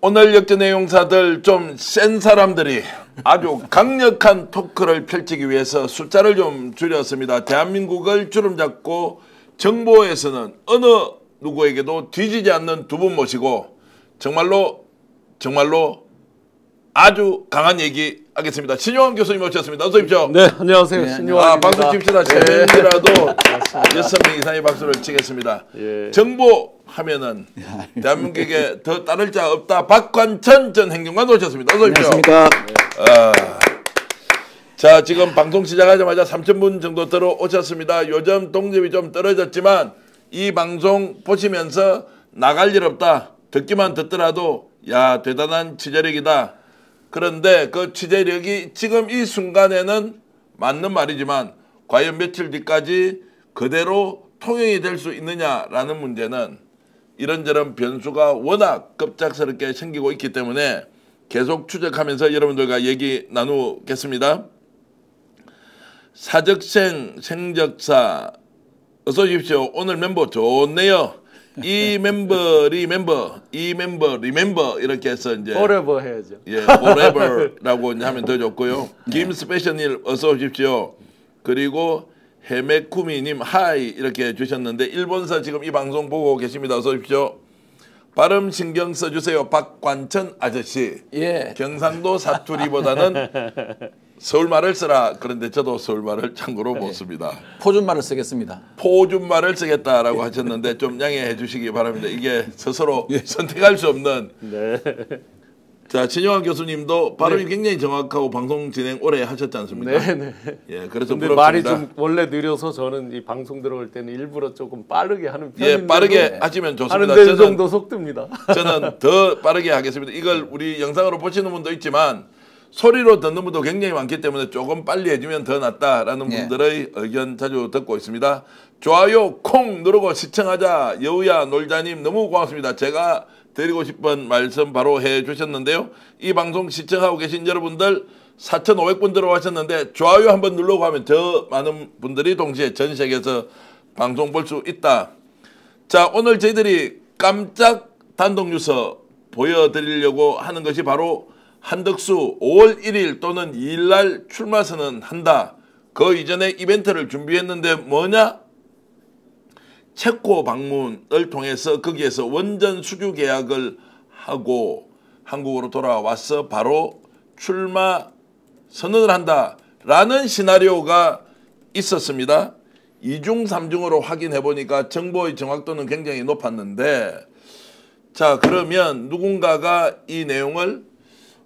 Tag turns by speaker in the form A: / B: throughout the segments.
A: 오늘 역전의 용사들 좀 센 사람들이 아주 강력한 토크를 펼치기 위해서 숫자를 좀 줄였습니다. 대한민국을 주름잡고 정보에서는 어느 누구에게도 뒤지지 않는 두 분 모시고 정말로 아주 강한 얘기 하겠습니다. 신용환 교수님 모셨습니다. 어서 오십시오.
B: 네, 안녕하세요. 신용환입니다.
A: 박수 칩시다. 재미라도 6명 이상의 박수를 치겠습니다.
B: 예.
A: 정보 하면은 대한민국에게 더 따를 자 없다. 박관천 전 행정관 오셨습니다. 어서 오십시오.
C: 안녕하십니까.
A: 자, 지금 방송 시작하자마자 3,000분 정도 들어오셨습니다. 요즘 동접이 좀 떨어졌지만 이 방송 보시면서 나갈 일 없다. 듣기만 듣더라도 야, 대단한 취재력이다. 그런데 그 취재력이 지금 이 순간에는 맞는 말이지만 과연 며칠 뒤까지 그대로 통용이 될 수 있느냐라는 문제는 이런저런 변수가 워낙 급작스럽게 생기고 있기 때문에 계속 추적하면서 여러분들과 얘기 나누겠습니다. 사적생 생적사 어서 오십시오. 오늘 멤버 좋네요. 이 멤버 리멤버 이렇게 해서 이제
B: forever 해야죠.
A: 예, forever라고 하면 더 좋고요. 김스페셜님 어서 오십시오. 그리고 헤메쿠미님 하이 이렇게 주셨는데 일본서 지금 이 방송 보고 계십니다. 어서 오십시오. 발음 신경 써주세요. 박관천 아저씨.
C: 예.
A: 경상도 사투리보다는 서울말을 쓰라. 그런데 저도 서울말을 참고로 못 씁니다.
C: 포준말을 쓰겠습니다.
A: 포준말을 쓰겠다라고 하셨는데 좀 양해해 주시기 바랍니다. 이게 스스로 선택할 수 없는.
B: 네.
A: 자, 신용환 교수님도 발음이 굉장히 정확하고 방송 진행 오래 하셨지 않습니까?
B: 네.
A: 예, 그래서
B: 근데
A: 부럽습니다.
B: 말이 좀 원래 느려서 저는 이 방송 들어올 때는 일부러 조금 빠르게 하는 편인데
A: 예, 빠르게 하시면 좋습니다.
B: 하는데 이 정도 속도입니다.
A: 저는 더 빠르게 하겠습니다. 이걸 우리 영상으로 보시는 분도 있지만 소리로 듣는 분도 굉장히 많기 때문에 조금 빨리 해주면 더 낫다라는 분들의 의견 자주 듣고 있습니다. 좋아요 콩 누르고 시청하자. 여우야 놀자님 너무 고맙습니다. 제가 드리고 싶은 말씀 바로 해주셨는데요. 이 방송 시청하고 계신 여러분들 4,500분 들어와셨는데 좋아요 한번 누르고 하면 더 많은 분들이 동시에 전 세계에서 방송 볼 수 있다. 자, 오늘 저희들이 깜짝 단독 뉴스 보여드리려고 하는 것이 바로 한덕수 5월 1일 또는 2일 날 출마 선언한다. 그 이전에 이벤트를 준비했는데 뭐냐? 체코 방문을 통해서 거기에서 원전 수주 계약을 하고 한국으로 돌아와서 바로 출마 선언을 한다라는 시나리오가 있었습니다. 2중 3중으로 확인해 보니까 정보의 정확도는 굉장히 높았는데 자, 그러면 누군가가 이 내용을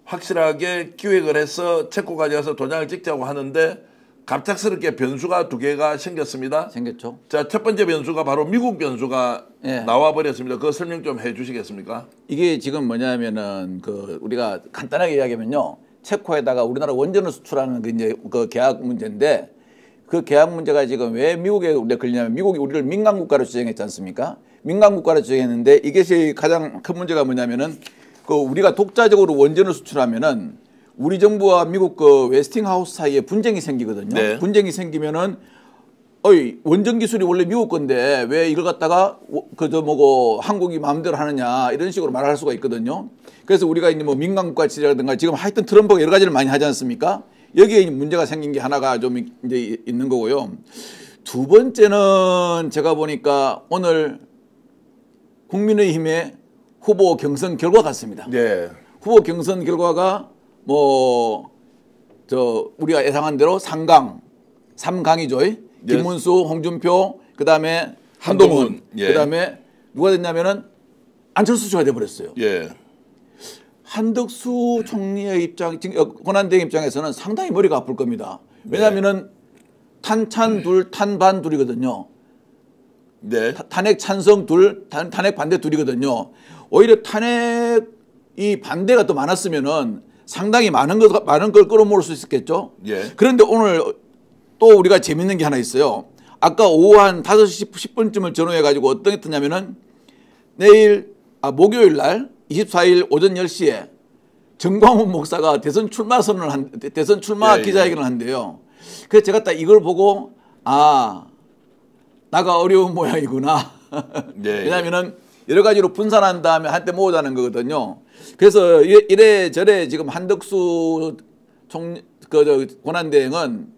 A: 확실하게 기획을 해서 체코까지 가서 도장을 찍자고 하는데 갑작스럽게 변수가 두 개가 생겼습니다.
C: 생겼죠.
A: 자, 첫 번째 변수가 바로 미국 변수가 나와버렸습니다. 그거 설명 좀 해주시겠습니까?
C: 이게 지금 뭐냐면은 그 우리가 간단하게 이야기하면요, 체코에다가 우리나라 원전을 수출하는 그 이제 그 계약 문제인데 그 계약 문제가 지금 왜 미국에 우리가 걸리냐면 미국이 우리를 민간 국가로 지정했지 않습니까? 민간 국가로 지정했는데 이것이 가장 큰 문제가 뭐냐면은 그 우리가 독자적으로 원전을 수출하면은 우리 정부와 미국 그 웨스팅하우스 사이에 분쟁이 생기거든요.
A: 네.
C: 분쟁이 생기면은 원전 기술이 원래 미국 건데 왜 이걸 갖다가 그저 뭐고 한국이 마음대로 하느냐 이런 식으로 말할 수가 있거든요. 그래서 우리가 이제 뭐 민간국가 지정이라든가 지금 하여튼 트럼프가 여러 가지를 많이 하지 않습니까? 여기에 문제가 생긴 게 하나가 좀 이제 있는 거고요. 두 번째는 제가 보니까 오늘 국민의힘의 후보 경선 결과 같습니다.
A: 네.
C: 후보 경선 결과가 우리가 예상한 대로 3강이죠. 김문수, 홍준표, 그다음에 한동훈, 그다음에 누가 됐냐면은 안철수 씨가 돼버렸어요.
A: 예.
C: 한덕수 총리의 권한대행 입장에서는 상당히 머리가 아플 겁니다. 왜냐하면은 탄찬 둘, 탄반 둘이거든요.
A: 네.
C: 탄핵 찬성 둘, 탄핵 반대 둘이거든요. 오히려 탄핵이 반대가 더 많았으면은 상당히 많은 걸 끌어모을 수 있었겠죠.
A: 예.
C: 그런데 오늘 또 우리가 재밌는 게 하나 있어요. 아까 오후 한 5시 10분쯤을 전후해가지고 어떤 게 뜨냐면은 목요일 날 24일 오전 10시에 정광훈 목사가 대선 출마 기자회견을 한대요. 그래서 제가 딱 이걸 보고 나가 어려운 모양이구나. 왜냐하면은 여러 가지로 분산한 다음에 한때 모으자는 거거든요. 그래서 이래저래 지금 한덕수 권한대행은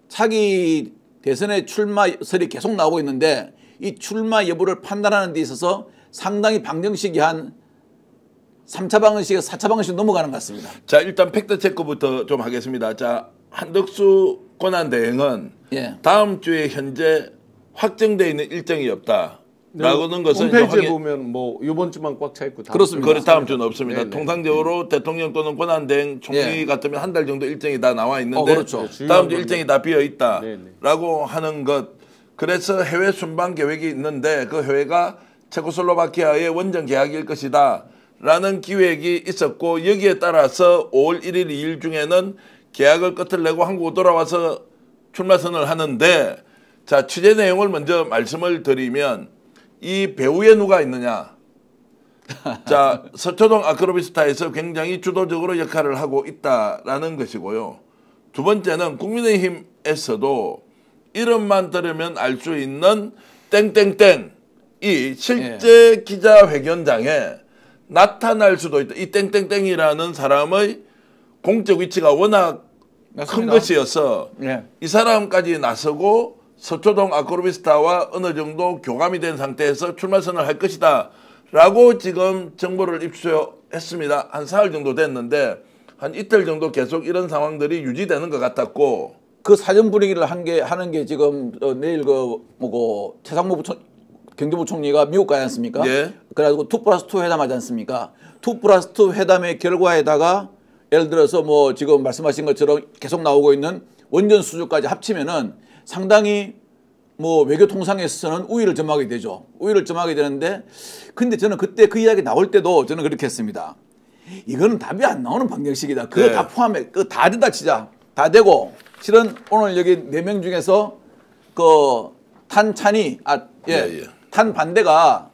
C: 차기 대선에 출마설이 계속 나오고 있는데 이 출마 여부를 판단하는 데 있어서 상당히 방정식이 한 3차 방정식, 4차 방정식 넘어가는 것 같습니다.
A: 자, 일단 팩트 체크부터 좀 하겠습니다. 자, 한덕수 권한대행은 예. 다음 주에 현재 확정되어 있는 일정이 없다. 라고는 것은
B: 홈페이지에 보면 뭐 이번 주만 꽉 차 있고
A: 그렇습니다. 그래 다음 주는 없습니다. 네네. 통상적으로 대통령 또는 권한대행 총리 예. 같으면 한 달 정도 일정이 다 나와 있는데
C: 그렇죠.
A: 다음 주 일정이 다 비어 있다라고 하는 것. 그래서 해외 순방 계획이 있는데 그 해외가 체코슬로바키아의 원정 계약일 것이다 라는 기획이 있었고 여기에 따라서 5월 1일 2일 중에는 계약을 끝을 내고 한국 돌아와서 출마 선언을 하는데 자 취재 내용을 먼저 말씀을 드리면 이 배우에 누가 있느냐. 자, 서초동 아크로비스타에서 굉장히 주도적으로 역할을 하고 있다라는 것이고요. 두 번째는 국민의힘에서도 이름만 들으면 알 수 있는 땡땡땡이 실제 기자회견장에 나타날 수도 있다. 이 땡땡땡이라는 사람의 공적 위치가 워낙 맞습니다. 큰 것이어서 이 사람까지 나서고 서초동 아크로비스타와 어느 정도 교감이 된 상태에서 출마 선언을 할 것이다 라고 지금 정보를 입수했습니다. 한 사흘 정도 됐는데 한 이틀 정도 계속 이런 상황들이 유지되는 것 같았고
C: 그 사전 분위기를 하는 게 지금 내일 최상무 경제부총리가 미국 가지 않습니까?
A: 예.
C: 그래가지고 2+2 회담하지 않습니까? 2+2 회담의 결과에다가 예를 들어서 뭐 지금 말씀하신 것처럼 계속 나오고 있는 원전 수주까지 합치면은 상당히 뭐 외교 통상에서는 우위를 점하게 되죠. 우위를 점하게 되는데 근데 저는 그때 그 이야기 나올 때도 저는 그렇게 했습니다. 이거는 답이 안 나오는 방정식이다. 그거 다 포함해. 그거 다 된다 치자. 다 되고 실은 오늘 여기 4명 중에서 그 탄찬이 탄 반대가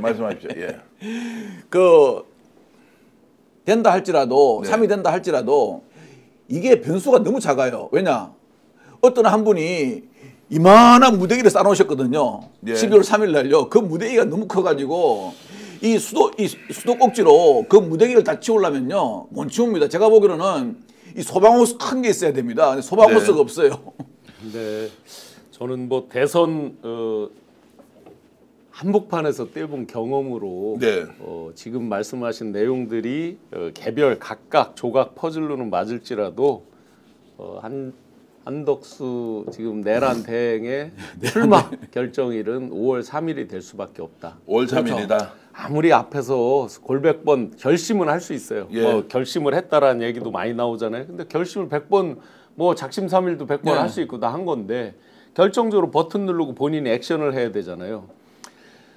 A: 말씀하십시오. 예.
C: 그 된다 할지라도 3위 된다 할지라도 이게 변수가 너무 작아요. 왜냐? 어떤 한 분이 이만한 무대기를 쌓아놓으셨거든요. 12월 3일 날요. 그 무대기가 너무 커가지고 이 수도꼭지로 그 무대기를 다 치우려면요. 못 치웁니다. 제가 보기로는 이 소방호스 큰 게 있어야 됩니다. 근데 소방호스가 없어요.
B: 네. 저는 뭐 대선 한복판에서 떼본 경험으로 지금 말씀하신 내용들이 개별 각각 조각 퍼즐로는 맞을지라도 한덕수 지금 내란 대행의 출마 결정일은 5월 3일이 될 수밖에 없다.
A: 5월 3일이다. 그렇죠.
B: 아무리 앞에서 골백번 결심은 할 수 있어요. 뭐 결심을 했다라는 얘기도 많이 나오잖아요. 근데 결심을 100번 뭐 작심삼일도 100번 할 수 있고 다 한 건데 결정적으로 버튼 누르고 본인이 액션을 해야 되잖아요.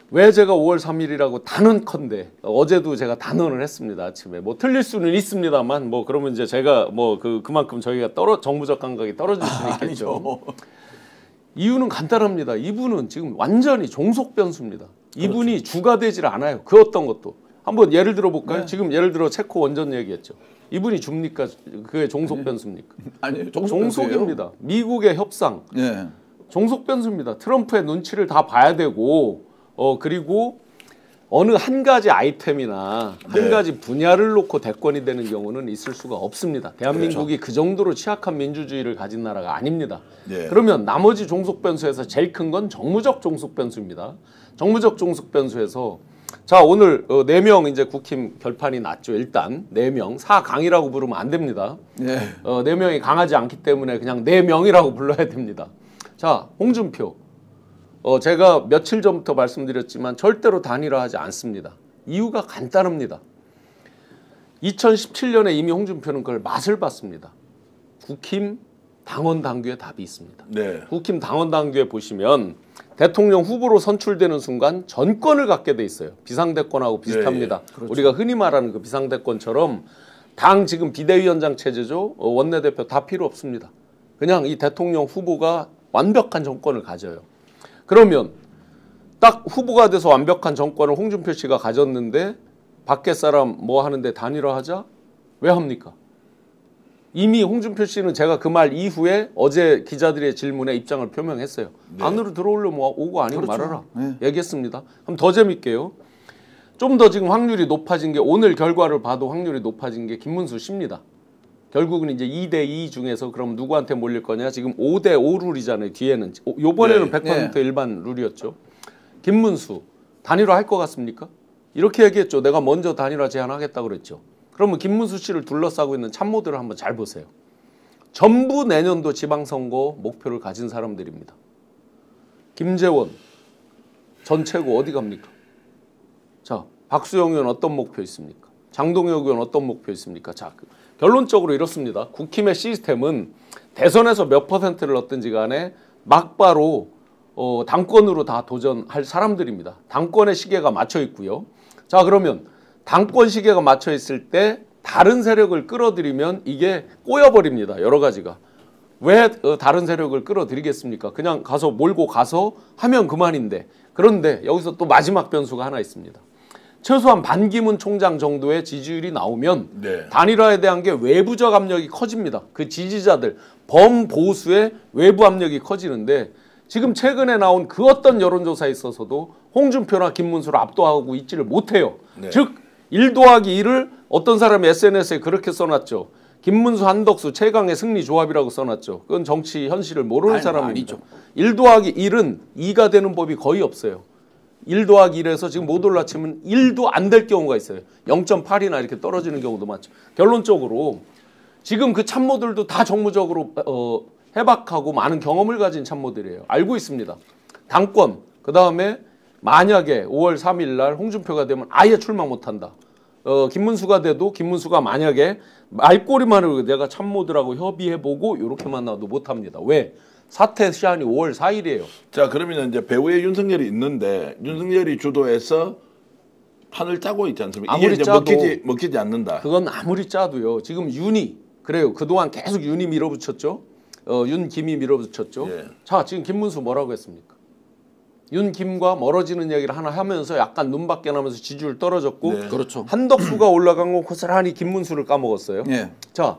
B: 왜 제가 5월 3일이라고 단언컨대 어제도 제가 단언을 했습니다. 아침에 뭐 틀릴 수는 있습니다만 뭐 그러면 이제 제가 뭐 그만큼 저희가 정무적 감각이 떨어질 수는 있겠죠. 이유는 간단합니다. 이분은 지금 완전히 종속 변수입니다. 이분이 그렇죠. 주가 되질 않아요. 그 어떤 것도. 한번 예를 들어 볼까요? 지금 예를 들어 체코 원전 얘기했죠. 이분이 줍니까? 그게 종속 변수입니까?
C: 아니요.
B: 종속입니다. 미국의 협상. 종속 변수입니다. 트럼프의 눈치를 다 봐야 되고 그리고 어느 한 가지 아이템이나 한 가지 분야를 놓고 대권이 되는 경우는 있을 수가 없습니다. 대한민국이 그렇죠. 그 정도로 취약한 민주주의를 가진 나라가 아닙니다. 그러면 나머지 종속 변수에서 제일 큰 건 정무적 종속 변수입니다. 정무적 종속 변수에서 자 오늘 4명 이제 국힘 결판이 났죠. 일단 4명 4강이라고 부르면 안 됩니다. 4명이 강하지 않기 때문에 그냥 4명이라고 불러야 됩니다. 자 홍준표 제가 며칠 전부터 말씀드렸지만 절대로 단일화하지 않습니다. 이유가 간단합니다. 2017년에 이미 홍준표는 그걸 맛을 봤습니다. 국힘 당원 당규에 답이 있습니다. 국힘 당원 당규에 보시면 대통령 후보로 선출되는 순간 전권을 갖게 돼 있어요. 비상대권하고 비슷합니다. 그렇죠. 우리가 흔히 말하는 그 비상대권처럼 당 지금 비대위원장 체제죠. 원내대표 다 필요 없습니다. 그냥 이 대통령 후보가 완벽한 정권을 가져요. 그러면 딱 후보가 돼서 완벽한 정권을 홍준표 씨가 가졌는데 밖에 사람 뭐 하는데 단일화하자? 왜 합니까? 이미 홍준표 씨는 제가 그 말 이후에 어제 기자들의 질문에 입장을 표명했어요. 안으로 들어오려면 오고 아니면 말아라. 얘기했습니다. 그럼 더 재밌게요. 좀 더 지금 확률이 높아진 게 오늘 결과를 봐도 확률이 높아진 게 김문수 씨입니다. 결국은 이제 2대2 중에서 그럼 누구한테 몰릴 거냐? 지금 5대5 룰이잖아요. 뒤에는. 요번에는 네. 100% 네. 일반 룰이었죠. 김문수 단일화 할 것 같습니까? 이렇게 얘기했죠. 내가 먼저 단일화 제안하겠다고 그랬죠. 그러면 김문수 씨를 둘러싸고 있는 참모들을 한번 잘 보세요. 전부 내년도 지방선거 목표를 가진 사람들입니다. 김재원 전 최고 어디 갑니까? 자, 박수영 의원 어떤 목표 있습니까? 장동혁 의원 어떤 목표 있습니까? 자, 결론적으로 이렇습니다. 국힘의 시스템은 대선에서 몇 퍼센트를 얻든지 간에 막바로 당권으로 다 도전할 사람들입니다. 당권의 시계가 맞춰 있고요. 자, 그러면 당권 시계가 맞춰 있을 때 다른 세력을 끌어들이면 이게 꼬여버립니다. 여러 가지가. 왜 다른 세력을 끌어들이겠습니까? 그냥 가서 몰고 가서 하면 그만인데. 그런데 여기서 또 마지막 변수가 하나 있습니다. 최소한 반기문 총장 정도의 지지율이 나오면 네. 단일화에 대한 게 외부적 압력이 커집니다. 그 지지자들, 범보수의 외부 압력이 커지는데 지금 최근에 나온 그 어떤 여론조사에 있어서도 홍준표나 김문수를 압도하고 있지를 못해요. 네. 즉 1 더하기 1을 어떤 사람이 SNS에 그렇게 써놨죠. 김문수, 한덕수 최강의 승리 조합이라고 써놨죠. 그건 정치 현실을 모르는 사람입니다. 1 더하기 1은 2가 되는 법이 거의 없어요. 1 더하기 1에서 지금 못 올라치면 1도 안 될 경우가 있어요. 0.8이나 이렇게 떨어지는 경우도 많죠. 결론적으로 지금 그 참모들도 다 정무적으로 해박하고 많은 경험을 가진 참모들이에요. 알고 있습니다. 당권, 그 다음에 만약에 5월 3일 날 홍준표가 되면 아예 출마 못한다. 김문수가 돼도 김문수가 만약에 말꼬리만으로 내가 참모들하고 협의해보고 이렇게만 나와도 못합니다. 왜? 사퇴 시한이 5월 4일이에요.
A: 자, 그러면 이제 배후에 윤석열이 있는데 윤석열이 주도해서 판을 짜고 있지 않습니까?
B: 아무리
A: 이게 이제 먹히지 않는다.
B: 그건 아무리 짜도요. 지금 윤이 그래요. 그동안 계속 윤이 밀어붙였죠. 윤김이 밀어붙였죠. 예. 자, 지금 김문수 뭐라고 했습니까? 윤김과 멀어지는 얘기를 하나 하면서 약간 눈밖에 나면서 지지율 떨어졌고
C: 네. 그렇죠.
B: 한덕수가 올라간 건 고스란히 김문수를 까먹었어요.
C: 네.
B: 자,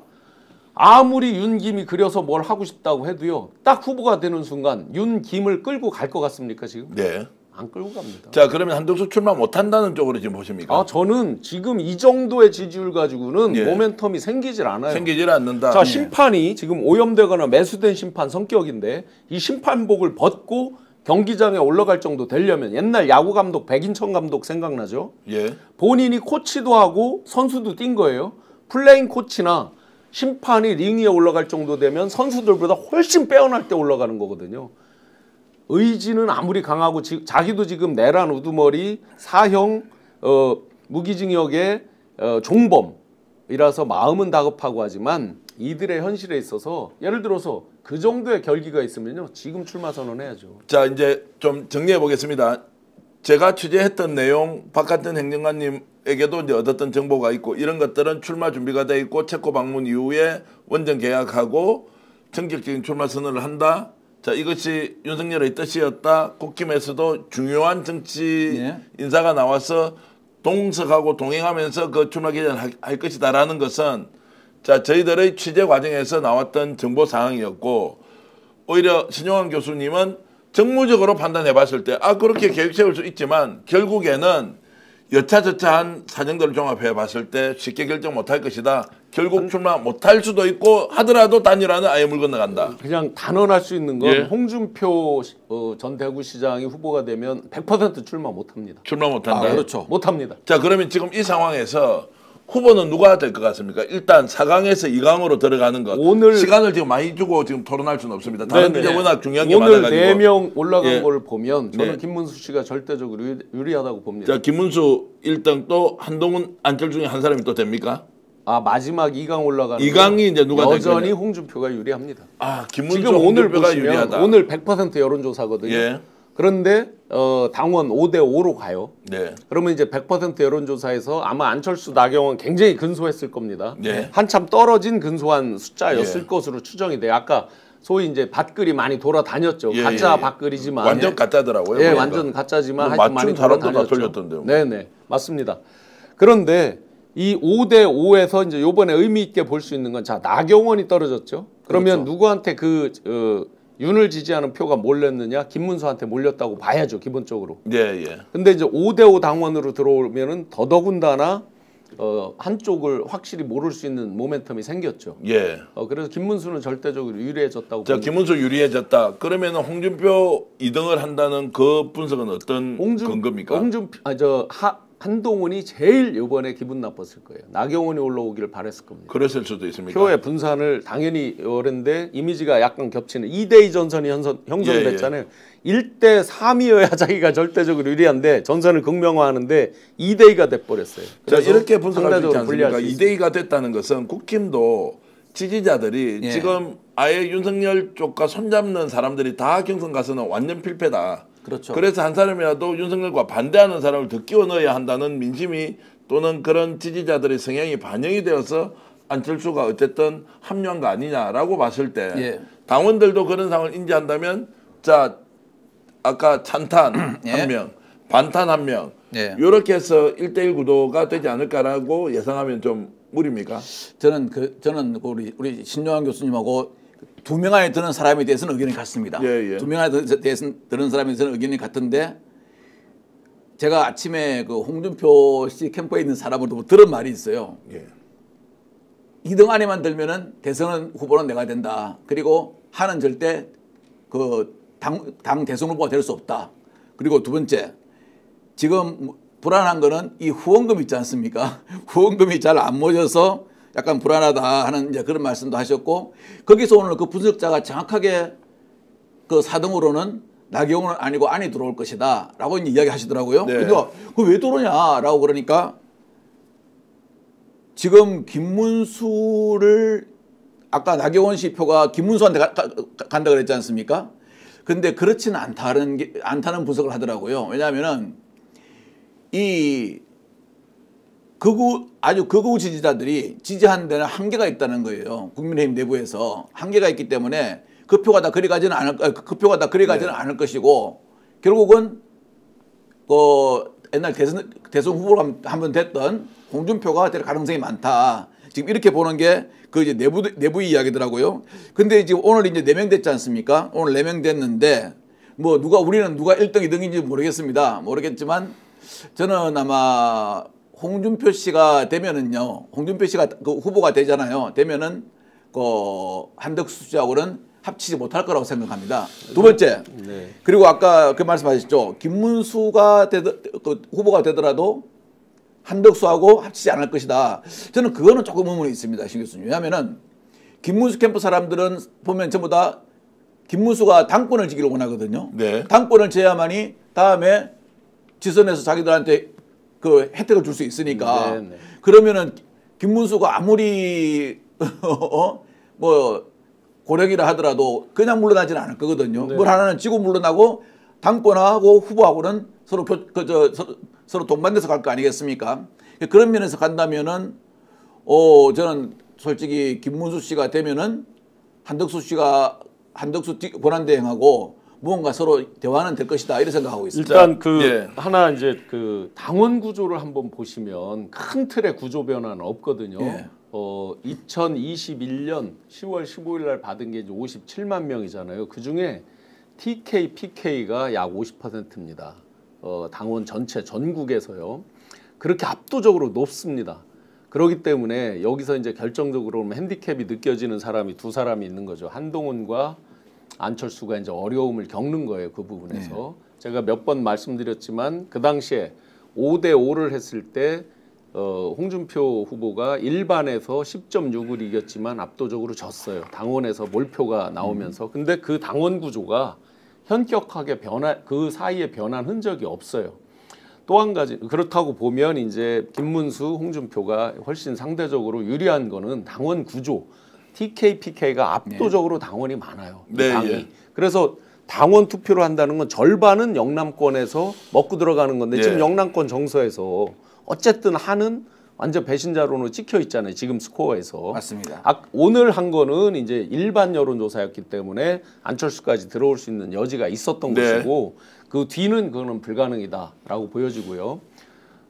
B: 아무리 윤김이 그려서 뭘 하고 싶다고 해도요. 딱 후보가 되는 순간 윤김을 끌고 갈 것 같습니까 지금?
A: 네.
B: 안 끌고 갑니다.
A: 자, 그러면 한덕수 출마 못한다는 쪽으로 지금 보십니까?
B: 저는 지금 이 정도의 지지율 가지고는 예. 모멘텀이 생기질 않아요.
A: 생기질 않는다.
B: 자, 심판이 지금 오염되거나 매수된 심판 성격인데 이 심판복을 벗고 경기장에 올라갈 정도 되려면 옛날 야구 감독 백인천 감독 생각나죠?
A: 예.
B: 본인이 코치도 하고 선수도 뛴 거예요. 플레잉 코치나 심판이 링 위에 올라갈 정도 되면 선수들보다 훨씬 빼어날 때 올라가는 거거든요. 의지는 아무리 강하고 자기도 지금 내란 우두머리 사형 무기징역의 종범이라서 마음은 다급하고 하지만 이들의 현실에 있어서 예를 들어서 그 정도의 결기가 있으면요. 지금 출마 선언해야죠.
A: 자, 이제 좀 정리해 보겠습니다. 제가 취재했던 내용 박한천 행정관님에게도 이제 얻었던 정보가 있고 이런 것들은 출마 준비가 돼 있고 체코 방문 이후에 원정 계약하고 전격적인 출마 선언을 한다. 자, 이것이 윤석열의 뜻이었다. 국힘에서도 중요한 정치 인사가 나와서 동석하고 동행하면서 그 출마 개전할 것이다라는 것은 자, 저희들의 취재 과정에서 나왔던 정보 사항이었고 오히려 신용환 교수님은 정무적으로 판단해 봤을 때 그렇게 계획 세울 수 있지만 결국에는 여차저차한 사정들을 종합해 봤을 때 쉽게 결정 못할 것이다. 결국 출마 못할 수도 있고 하더라도 단일화는 아예 물 건너간다.
B: 그냥 단언할 수 있는 건 홍준표 전 대구시장이 후보가 되면 100% 출마 못합니다.
A: 출마 못한다.
B: 그렇죠. 못합니다.
A: 자, 그러면 지금 이 상황에서 후보는 누가 될 것 같습니까? 일단 4강에서 2강으로 들어가는 것. 오늘 시간을 지금 많이 주고 지금 토론할 수는 없습니다. 다른 게 워낙 중요한 게 많아가지고.
B: 오늘 4명 올라간 걸 보면 저는 김문수 씨가 절대적으로 유리하다고 봅니다.
A: 자, 김문수 1등 또 한동훈, 안철 중에 한 사람이 또 됩니까?
B: 마지막 2강 올라가는
A: 2강이 이제 누가
B: 여전히 홍준표가 유리합니다.
A: 김문수,
B: 지금 오늘
A: 홍준표가 유리하다.
B: 오늘 100% 여론조사거든요.
A: 예.
B: 그런데 당원 5대5로 가요.
A: 네.
B: 그러면 이제 100% 여론조사에서 아마 안철수, 나경원 굉장히 근소했을 겁니다.
A: 네.
B: 한참 떨어진 근소한 숫자였을 것으로 추정이 돼요. 아까 소위 이제 밭글이 많이 돌아다녔죠. 가짜 밭글이지만
A: 완전 가짜더라고요.
B: 예, 완전 가짜지만 하여튼 많이 돌아다녔죠. 네네, 맞습니다. 그런데 이 5대5에서 이제 요번에 의미 있게 볼 수 있는 건 자, 나경원이 떨어졌죠. 그러면 그렇죠. 누구한테 윤을 지지하는 표가 몰렸느냐? 김문수한테 몰렸다고 봐야죠, 기본적으로.
A: 예, 예.
B: 근데 이제 5대5 당원으로 들어오면은 더더군다나 한쪽을 확실히 모를 수 있는 모멘텀이 생겼죠.
A: 예.
B: 그래서 김문수는 절대적으로 유리해졌다고.
A: 자, 김문수 유리해졌다. 그러면은 홍준표 2등을 한다는 그 분석은 어떤 근거입니까?
B: 한동훈이 제일 이번에 기분 나빴을 거예요. 나경원이 올라오기를 바랬을 겁니다.
A: 그랬을 수도 있습니까?
B: 표의 분산을 당연히 어른데 이미지가 약간 겹치는 2대2 전선이 형성됐잖아요. 1대 3이어야 자기가 절대적으로 유리한데 전선을 극명화하는데 2대2가 돼버렸어요.
A: 자, 이렇게 분석할 수 있지 않습니까?
B: 수
A: 2대2가 됐다는 것은 국힘도 지지자들이
C: 예.
A: 지금 아예 윤석열 쪽과 손잡는 사람들이 다 경선 가서는 완전 필패다.
C: 그렇죠.
A: 그래서 한 사람이라도 윤석열과 반대하는 사람을 더 끼워 넣어야 한다는 민심이 또는 그런 지지자들의 성향이 반영이 되어서 안철수가 어쨌든 합류한 거 아니냐라고 봤을 때
C: 예.
A: 당원들도 그런 상황을 인지한다면 자 아까 찬탄
C: 예.
A: 한 명, 반탄 한 명
C: 예.
A: 이렇게 해서 1대1 구도가 되지 않을까라고 예상하면 좀 무리입니까?
C: 저는 우리 신용환 교수님하고 두 명 안에 드는 사람에 대해서는 의견이 같습니다.
A: 예, 예.
C: 두 명 안에 드는 사람에 대해서는 의견이 같은데 제가 아침에 그 홍준표 씨 캠프에 있는 사람으로부터 들은 말이 있어요.
A: 예.
C: 2등 안에만 들면은 대선 후보는 내가 된다. 그리고 하는 절대 그 당 대선 후보가 될 수 없다. 그리고 두 번째, 지금 불안한 거는 이 후원금 있지 않습니까? 후원금이 잘 안 모여서 약간 불안하다 하는 이제 그런 말씀도 하셨고, 거기서 오늘 그 분석자가 정확하게 그 4등으로는 나경원은 아니고 안이 들어올 것이다 라고 이야기 하시더라고요.
A: 네.
C: 그러니까 그거 왜 들어오냐라고 그러니까 지금 김문수를 아까 나경원 씨 표가 김문수한테 간다 그랬지 않습니까? 근데 그렇지는 않다는 분석을 하더라고요. 왜냐하면은 이 아주 극우 지지자들이 지지하는 데는 한계가 있다는 거예요. 국민의힘 내부에서 한계가 있기 때문에 그 표가 다 그리 가지는 않을 것이고 결국은 옛날 대선 후보로 한번 됐던 홍준표가 될 가능성이 많다. 지금 이렇게 보는 게 그 이제 내부 이야기더라고요. 근데 이제 오늘 이제 4명 됐지 않습니까? 오늘 4명 됐는데 뭐 우리는 누가 1등, 2등인지 모르겠습니다. 모르겠지만 저는 아마 홍준표 씨가 되면은요. 홍준표 씨가 그 후보가 되잖아요. 되면은 그 한덕수 씨하고는 합치지 못할 거라고 생각합니다. 두 번째.
B: 네.
C: 그리고 아까 그 말씀하셨죠. 김문수가 그 후보가 되더라도 한덕수하고 합치지 않을 것이다. 저는 그거는 조금 의문이 있습니다. 신 교수님. 왜냐하면은 김문수 캠프 사람들은 보면 전부 다 김문수가 당권을 지기를 원하거든요.
A: 네.
C: 당권을 져야만이 다음에 지선에서 자기들한테 그 혜택을 줄 수 있으니까.
B: 네, 네.
C: 그러면은 김문수가 아무리 뭐 고령이라 하더라도 그냥 물러나지는 않을 거거든요.
B: 네.
C: 뭘 하나는 지고 물러나고 당권하고 후보하고는 서로 동반돼서 갈 거 아니겠습니까? 그런 면에서 간다면은 저는 솔직히 김문수 씨가 되면은 한덕수 권한대행하고 무언가 서로 대화는 될 것이다 이런 생각하고 있습니다.
B: 일단 하나 이제 그 당원 구조를 한번 보시면 큰 틀의 구조 변화는 없거든요.
C: 예.
B: 2021년 10월 15일 날 받은 게 이제 57만 명이잖아요. 그 중에 TK, PK가 약 50%입니다. 당원 전체 전국에서요. 그렇게 압도적으로 높습니다. 그렇기 때문에 여기서 이제 결정적으로 핸디캡이 느껴지는 사람이 두 사람이 있는 거죠. 한동훈과 안철수가 이제 어려움을 겪는 거예요. 그 부분에서. 네. 제가 몇 번 말씀드렸지만 그 당시에 5대5를 했을 때 홍준표 후보가 일반에서 10.6을 이겼지만 압도적으로 졌어요. 당원에서 몰표가 나오면서. 근데 그 당원 구조가 현격하게 그 사이에 변한 흔적이 없어요. 또 한 가지 그렇다고 보면 이제 김문수, 홍준표가 훨씬 상대적으로 유리한 거는 당원 구조. TK, PK가 압도적으로 당원이 많아요.
A: 네,
B: 당이.
A: 예.
B: 그래서 당원 투표를 한다는 건 절반은 영남권에서 먹고 들어가는 건데 지금 영남권 정서에서 어쨌든 한은 완전 배신자로는 찍혀 있잖아요. 지금 스코어에서.
C: 맞습니다.
B: 오늘 한 거는 이제 일반 여론조사였기 때문에 안철수까지 들어올 수 있는 여지가 있었던 것이고 그 뒤는 그거는 불가능이다라고 보여지고요.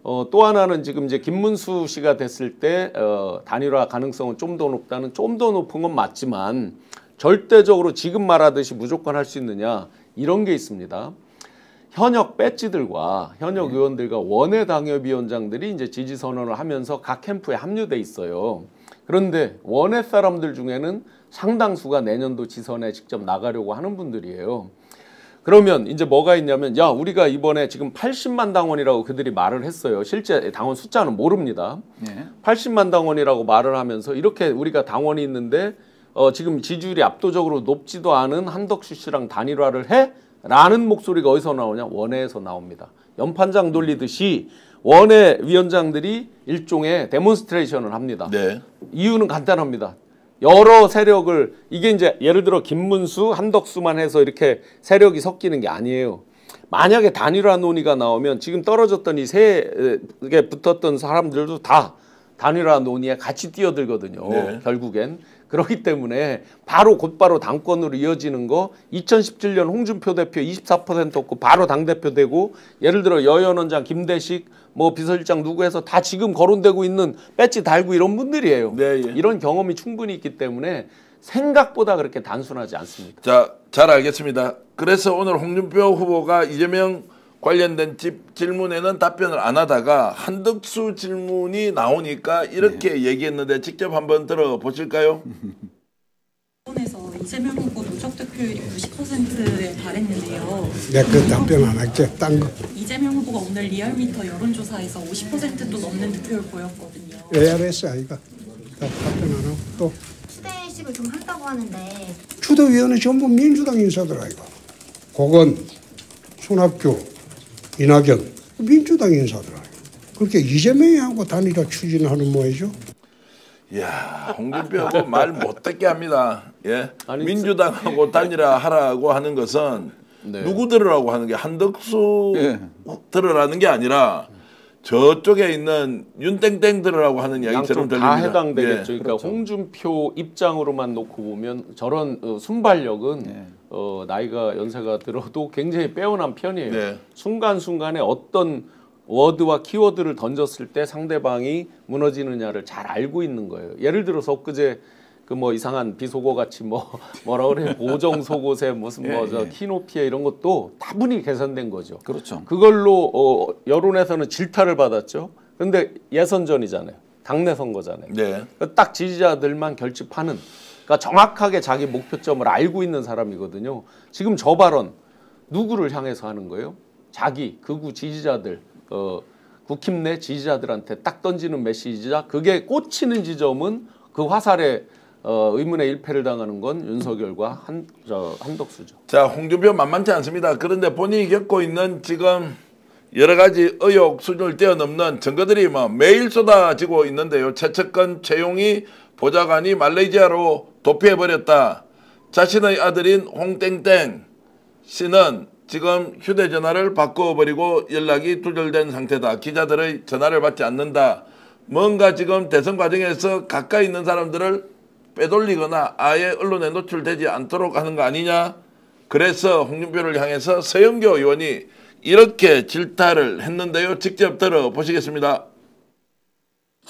B: 또 하나는 지금 이제 김문수 씨가 됐을 때 단일화 가능성은 좀 더 높다는 좀 더 높은 건 맞지만 절대적으로 지금 말하듯이 무조건 할 수 있느냐 이런 게 있습니다. 현역 배지들과 현역 의원들과 원외 당협위원장들이 이제 지지 선언을 하면서 각 캠프에 합류돼 있어요. 그런데 원외 사람들 중에는 상당수가 내년도 지선에 직접 나가려고 하는 분들이에요. 그러면 이제 뭐가 있냐면 야 우리가 이번에 지금 80만 당원이라고 그들이 말을 했어요. 실제 당원 숫자는 모릅니다. 80만 당원이라고 말을 하면서 이렇게 우리가 당원이 있는데 지금 지지율이 압도적으로 높지도 않은 한덕수 씨랑 단일화를 해? 라는 목소리가 어디서 나오냐? 원외에서 나옵니다. 연판장 돌리듯이 원외 위원장들이 일종의 데몬스트레이션을 합니다.
A: 네.
B: 이유는 간단합니다. 여러 세력을 이게 이제 예를 들어 김문수, 한덕수만 해서 이렇게 세력이 섞이는 게 아니에요. 만약에 단일화 논의가 나오면 지금 떨어졌던 이 세 개 붙었던 사람들도 다 단일화 논의에 같이 뛰어들거든요. 네. 결국엔. 그렇기 때문에 곧바로 당권으로 이어지는 거 2017년 홍준표 대표 24% 얻고 바로 당대표 되고 예를 들어 여연원장 김대식 뭐 비서실장 누구 해서 다 지금 거론되고 있는 배지 달고 이런 분들이에요. 네, 예. 이런 경험이 충분히 있기 때문에 생각보다 그렇게 단순하지 않습니다.
A: 자, 잘 알겠습니다. 그래서 오늘 홍준표 후보가 이재명 관련된 질문에는 답변을 안 하다가 한덕수 질문이 나오니까 이렇게 얘기했는데 직접 한번 들어보실까요?
D: 일본에서 이재명 후보 누적 득표율이 90%에 달했는데요.
E: 내가 그 답변 안 할게. 딴 거.
D: 이재명 후보가 오늘 리얼미터 여론조사에서 50%도 넘는 득표를 보였거든요.
E: ARS 아이가 답변 안 하고 또
F: 추대식을 좀 한다고 하는데
E: 추대위원회 전부 민주당 인사들 아이가. 고건, 손학규, 이낙연, 민주당 인사들 아이가. 그렇게 이재명이 하고 단일화 추진하는 모양이죠.
A: 이야, 홍준표하고 말 못듣게 합니다. 예, 아니, 민주당하고 단일화 하라고 하는 것은 네. 누구 들으라고 하는 게 한덕수 들으라는 게 아니라 저쪽에 있는 윤땡땡 들으라고 하는 이야기처럼 들립니다.
B: 다 해당되겠죠. 그러니까 그렇죠. 홍준표 입장으로만 놓고 보면 저런 순발력은 나이가 연세가 들어도 굉장히 빼어난 편이에요. 네. 순간순간에 어떤 워드와 키워드를 던졌을 때 상대방이 무너지느냐를 잘 알고 있는 거예요. 예를 들어서 엊그제 그 뭐 이상한 비속어 같이 뭐라 그래요? 보정 속옷에 무슨 키노피에 이런 것도 다분히 계산된 거죠.
C: 그렇죠.
B: 그걸로 여론에서는 질타를 받았죠. 그런데 예선전이잖아요. 당내 선거잖아요. 네. 딱 지지자들만 결집하는 그러니까 정확하게 자기 목표점을 알고 있는 사람이거든요. 지금 저 발언 누구를 향해서 하는 거예요? 자기 극우 지지자들 국힘 내 지지자들한테 딱 던지는 메시지자 그게 꽂히는 지점은 그 화살에 의문의 일패를 당하는 건 윤석열과 한덕수죠.
A: 자, 홍준표 만만치 않습니다. 그런데 본인이 겪고 있는 지금 여러 가지 의혹 수준을 뛰어넘는 증거들이 매일 쏟아지고 있는데요. 최측근 최용희 보좌관이 말레이시아로 도피해버렸다. 자신의 아들인 홍땡땡 씨는 지금 휴대전화를 바꿔버리고 연락이 두절된 상태다. 기자들의 전화를 받지 않는다. 뭔가 지금 대선 과정에서 가까이 있는 사람들을 빼돌리거나 아예 언론에 노출되지 않도록 하는 거 아니냐. 그래서 홍준표를 향해서 서영교 의원이 이렇게 질타를 했는데요. 직접 들어보시겠습니다.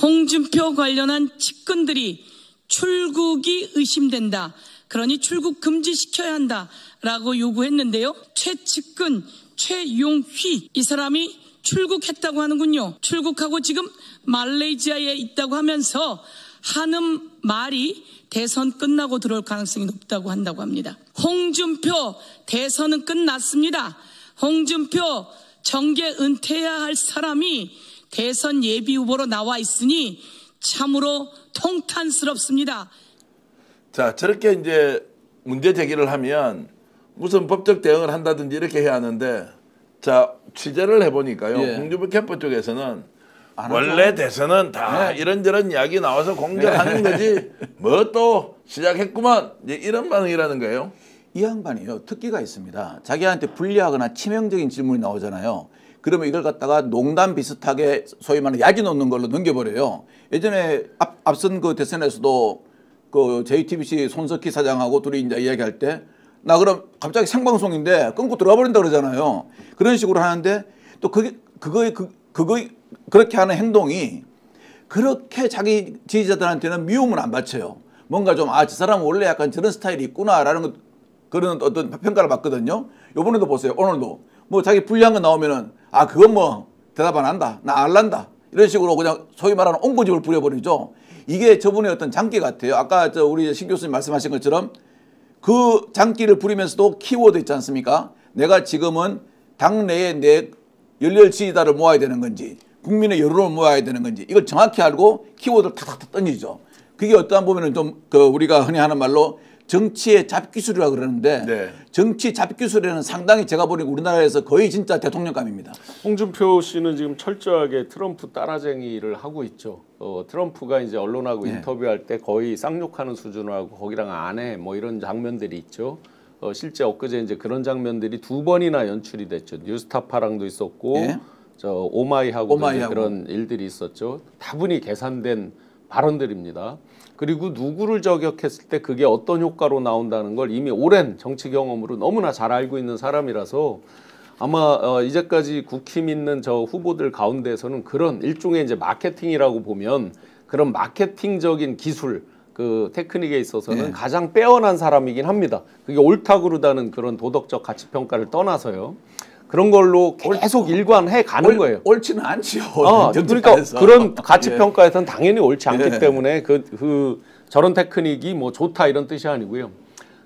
G: 홍준표 관련한 측근들이 출국이 의심된다. 그러니 출국 금지시켜야 한다라고 요구했는데요. 최측근 최용휘 이 사람이 출국했다고 하는군요. 출국하고 지금 말레이시아에 있다고 하면서 하는 말이 대선 끝나고 들어올 가능성이 높다고 한다고 합니다. 홍준표 대선은 끝났습니다. 홍준표 정계 은퇴해야 할 사람이 대선 예비 후보로 나와 있으니 참으로 통탄스럽습니다.
A: 자, 저렇게 이제 문제 제기를 하면 무슨 법적 대응을 한다든지 이렇게 해야 하는데 자, 취재를 해보니까요. 홍준표 캠프 쪽에서는 원래 대선은 다 이런저런 이야기 나와서 공격하는 거지 뭐 또 시작했구만 이제 이런 반응이라는 거예요.
C: 이 양반이요. 특기가 있습니다. 자기한테 불리하거나 치명적인 질문이 나오잖아요. 그러면 이걸 갖다가 농담 비슷하게 소위 말하는 야기 놓는 걸로 넘겨버려요. 예전에 앞선 그 대선에서도 그 JTBC 손석희 사장하고 둘이 이제 이야기할 때 나 그럼 갑자기 생방송인데 끊고 들어가 버린다 그러잖아요. 그런 식으로 하는데 또 그거에 그렇게 하는 행동이 그렇게 자기 지지자들한테는 미움을 안 바쳐요. 뭔가 좀 저 사람은 원래 약간 저런 스타일이 있구나라는 그런 어떤 평가를 받거든요. 요번에도 보세요. 오늘도 뭐 자기 불리한 거 나오면은 그건 뭐 대답 안 한다. 나 알란다. 이런 식으로 그냥 소위 말하는 옹고집을 부려버리죠. 이게 저분의 어떤 장기 같아요. 아까 우리 신 교수님 말씀하신 것처럼 그 장기를 부리면서도 키워드 있지 않습니까? 내가 지금은 당내에 내 열렬 지지자를 모아야 되는 건지 국민의 여론을 모아야 되는 건지 이걸 정확히 알고 키워드를 탁탁탁 던지죠. 그게 어떠한 보면은 좀 우리가 흔히 하는 말로 정치의 잡기술이라고 그러는데
A: 네.
C: 정치 잡기술에는 상당히 제가 보니까 우리나라에서 거의 진짜 대통령감입니다.
B: 홍준표 씨는 지금 철저하게 트럼프 따라쟁이를 하고 있죠. 트럼프가 이제 언론하고 인터뷰할 때 거의 쌍욕하는 수준으로 하고 거기랑 안 해 뭐 이런 장면들이 있죠. 실제 엊그제 이제 그런 장면들이 2번이나 연출이 됐죠. 뉴스타파랑도 있었고 오마이하고도 그런 일들이 있었죠. 다분히 계산된 발언들입니다. 그리고 누구를 저격했을 때 그게 어떤 효과로 나온다는 걸 이미 오랜 정치 경험으로 너무나 잘 알고 있는 사람이라서 아마 이제까지 국힘 있는 저 후보들 가운데서는 그런 일종의 이제 마케팅이라고 보면 그런 마케팅적인 기술 그 테크닉에 있어서는 가장 빼어난 사람이긴 합니다. 그게 옳다 그르다는 그런 도덕적 가치 평가를 떠나서요. 그런 걸로 계속 일관해 가는 거예요.
C: 옳지는 않지요.
B: 그러니까 그런 가치 평가에서는 당연히 옳지 않기 때문에 저런 테크닉이 뭐 좋다 이런 뜻이 아니고요.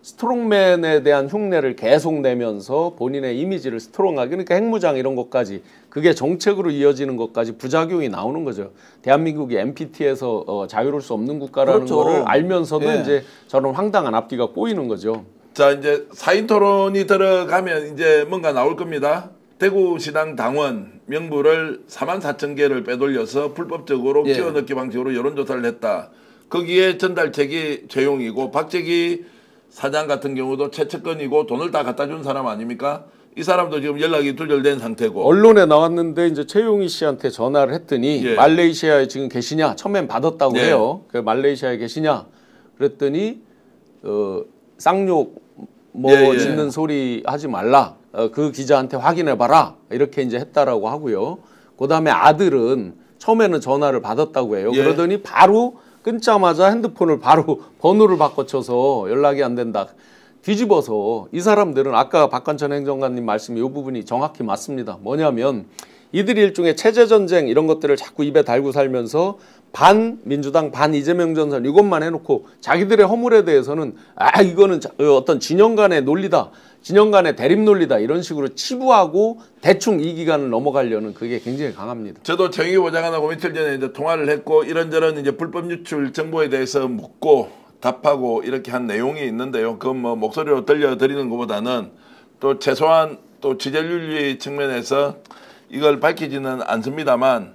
B: 스트롱맨에 대한 흉내를 계속 내면서 본인의 이미지를 스트롱하게 그러니까 핵무장 이런 것까지 그게 정책으로 이어지는 것까지 부작용이 나오는 거죠. 대한민국이 NPT에서 자유로울 수 없는 국가라는 거를 알면서도 이제 저런 황당한 앞뒤가 꼬이는 거죠.
A: 자, 이제 사인 토론이 들어가면 이제 뭔가 나올 겁니다. 대구시당 당원 명부를 44,000개를 빼돌려서 불법적으로 끼워넣기 방식으로 여론조사를 했다. 거기에 전달책이 최용이고 박재기 사장 같은 경우도 최측근이고 돈을 다 갖다 준 사람 아닙니까? 이 사람도 지금 연락이 두절된 상태고.
B: 언론에 나왔는데 이제 최용희 씨한테 전화를 했더니 말레이시아에 지금 계시냐? 처음엔 받았다고 해요. 그 말레이시아에 계시냐? 그랬더니 쌍욕 짓는 소리 하지 말라. 그 기자한테 확인해봐라. 이렇게 이제 했다라고 하고요. 그다음에 아들은 처음에는 전화를 받았다고 해요. 그러더니 바로 끊자마자 핸드폰을 바로 번호를 바꿔쳐서 연락이 안 된다. 뒤집어서 이 사람들은 아까 박관천 행정관님 말씀이 이 부분이 정확히 맞습니다. 뭐냐면 이들이 일종의 체제전쟁 이런 것들을 자꾸 입에 달고 살면서 반 민주당 반 이재명 전선 이것만 해놓고 자기들의 허물에 대해서는 이거는 어떤 진영 간의 논리다. 진영 간의 대립 논리다. 이런 식으로 치부하고 대충 이 기간을 넘어가려는 그게 굉장히 강합니다.
A: 저도 정의기 보좌관하고 며칠 전에 이제 통화를 했고 이런저런 이제 불법 유출 정보에 대해서 묻고 답하고 이렇게 한 내용이 있는데요. 그건 뭐 목소리로 들려드리는 것보다는 또 최소한 또 지지율 측면에서 이걸 밝히지는 않습니다만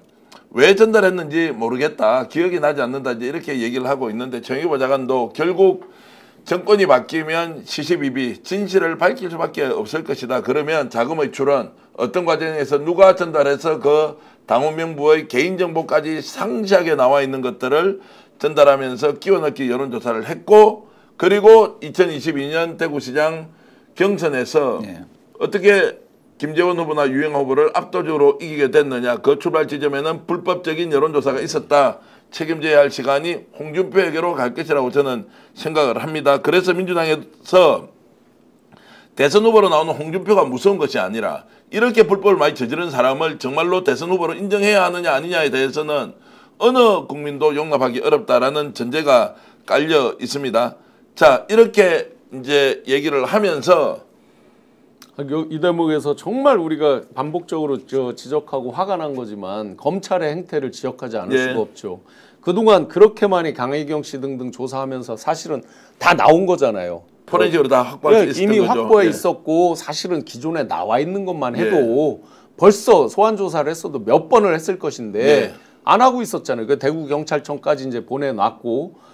A: 왜 전달했는지 모르겠다. 기억이 나지 않는다. 이제 이렇게 얘기를 하고 있는데 정의기 보좌관도 결국 정권이 바뀌면 시시비비 진실을 밝힐 수밖에 없을 것이다. 그러면 자금의 출원 어떤 과정에서 누가 전달해서 그 당원 명부의 개인정보까지 상세하게 나와 있는 것들을 전달하면서 끼워넣기 여론조사를 했고 그리고 2022년 대구시장 경선에서 어떻게 김재원 후보나 유영하 후보를 압도적으로 이기게 됐느냐. 그 출발 지점에는 불법적인 여론조사가 있었다. 책임져야 할 시간이 홍준표에게로 갈 것이라고 저는 생각을 합니다. 그래서 민주당에서 대선 후보로 나오는 홍준표가 무서운 것이 아니라 이렇게 불법을 많이 저지른 사람을 정말로 대선 후보로 인정해야 하느냐 아니냐에 대해서는 어느 국민도 용납하기 어렵다라는 전제가 깔려 있습니다. 자, 이렇게 이제 얘기를 하면서
B: 이 대목에서 정말 우리가 반복적으로 지적하고 화가 난 거지만 검찰의 행태를 지적하지 않을 수가 없죠. 그동안 그렇게 많이 강혜경 씨 등등 조사하면서 사실은 다 나온 거잖아요.
A: 포렌식으로 다 확보할 수 있었던
B: 이미
A: 거죠.
B: 확보해 있었고 사실은 기존에 나와 있는 것만 해도 벌써 소환 조사를 했어도 몇 번을 했을 것인데 안 하고 있었잖아요. 그 대구 경찰청까지 이제 보내놨고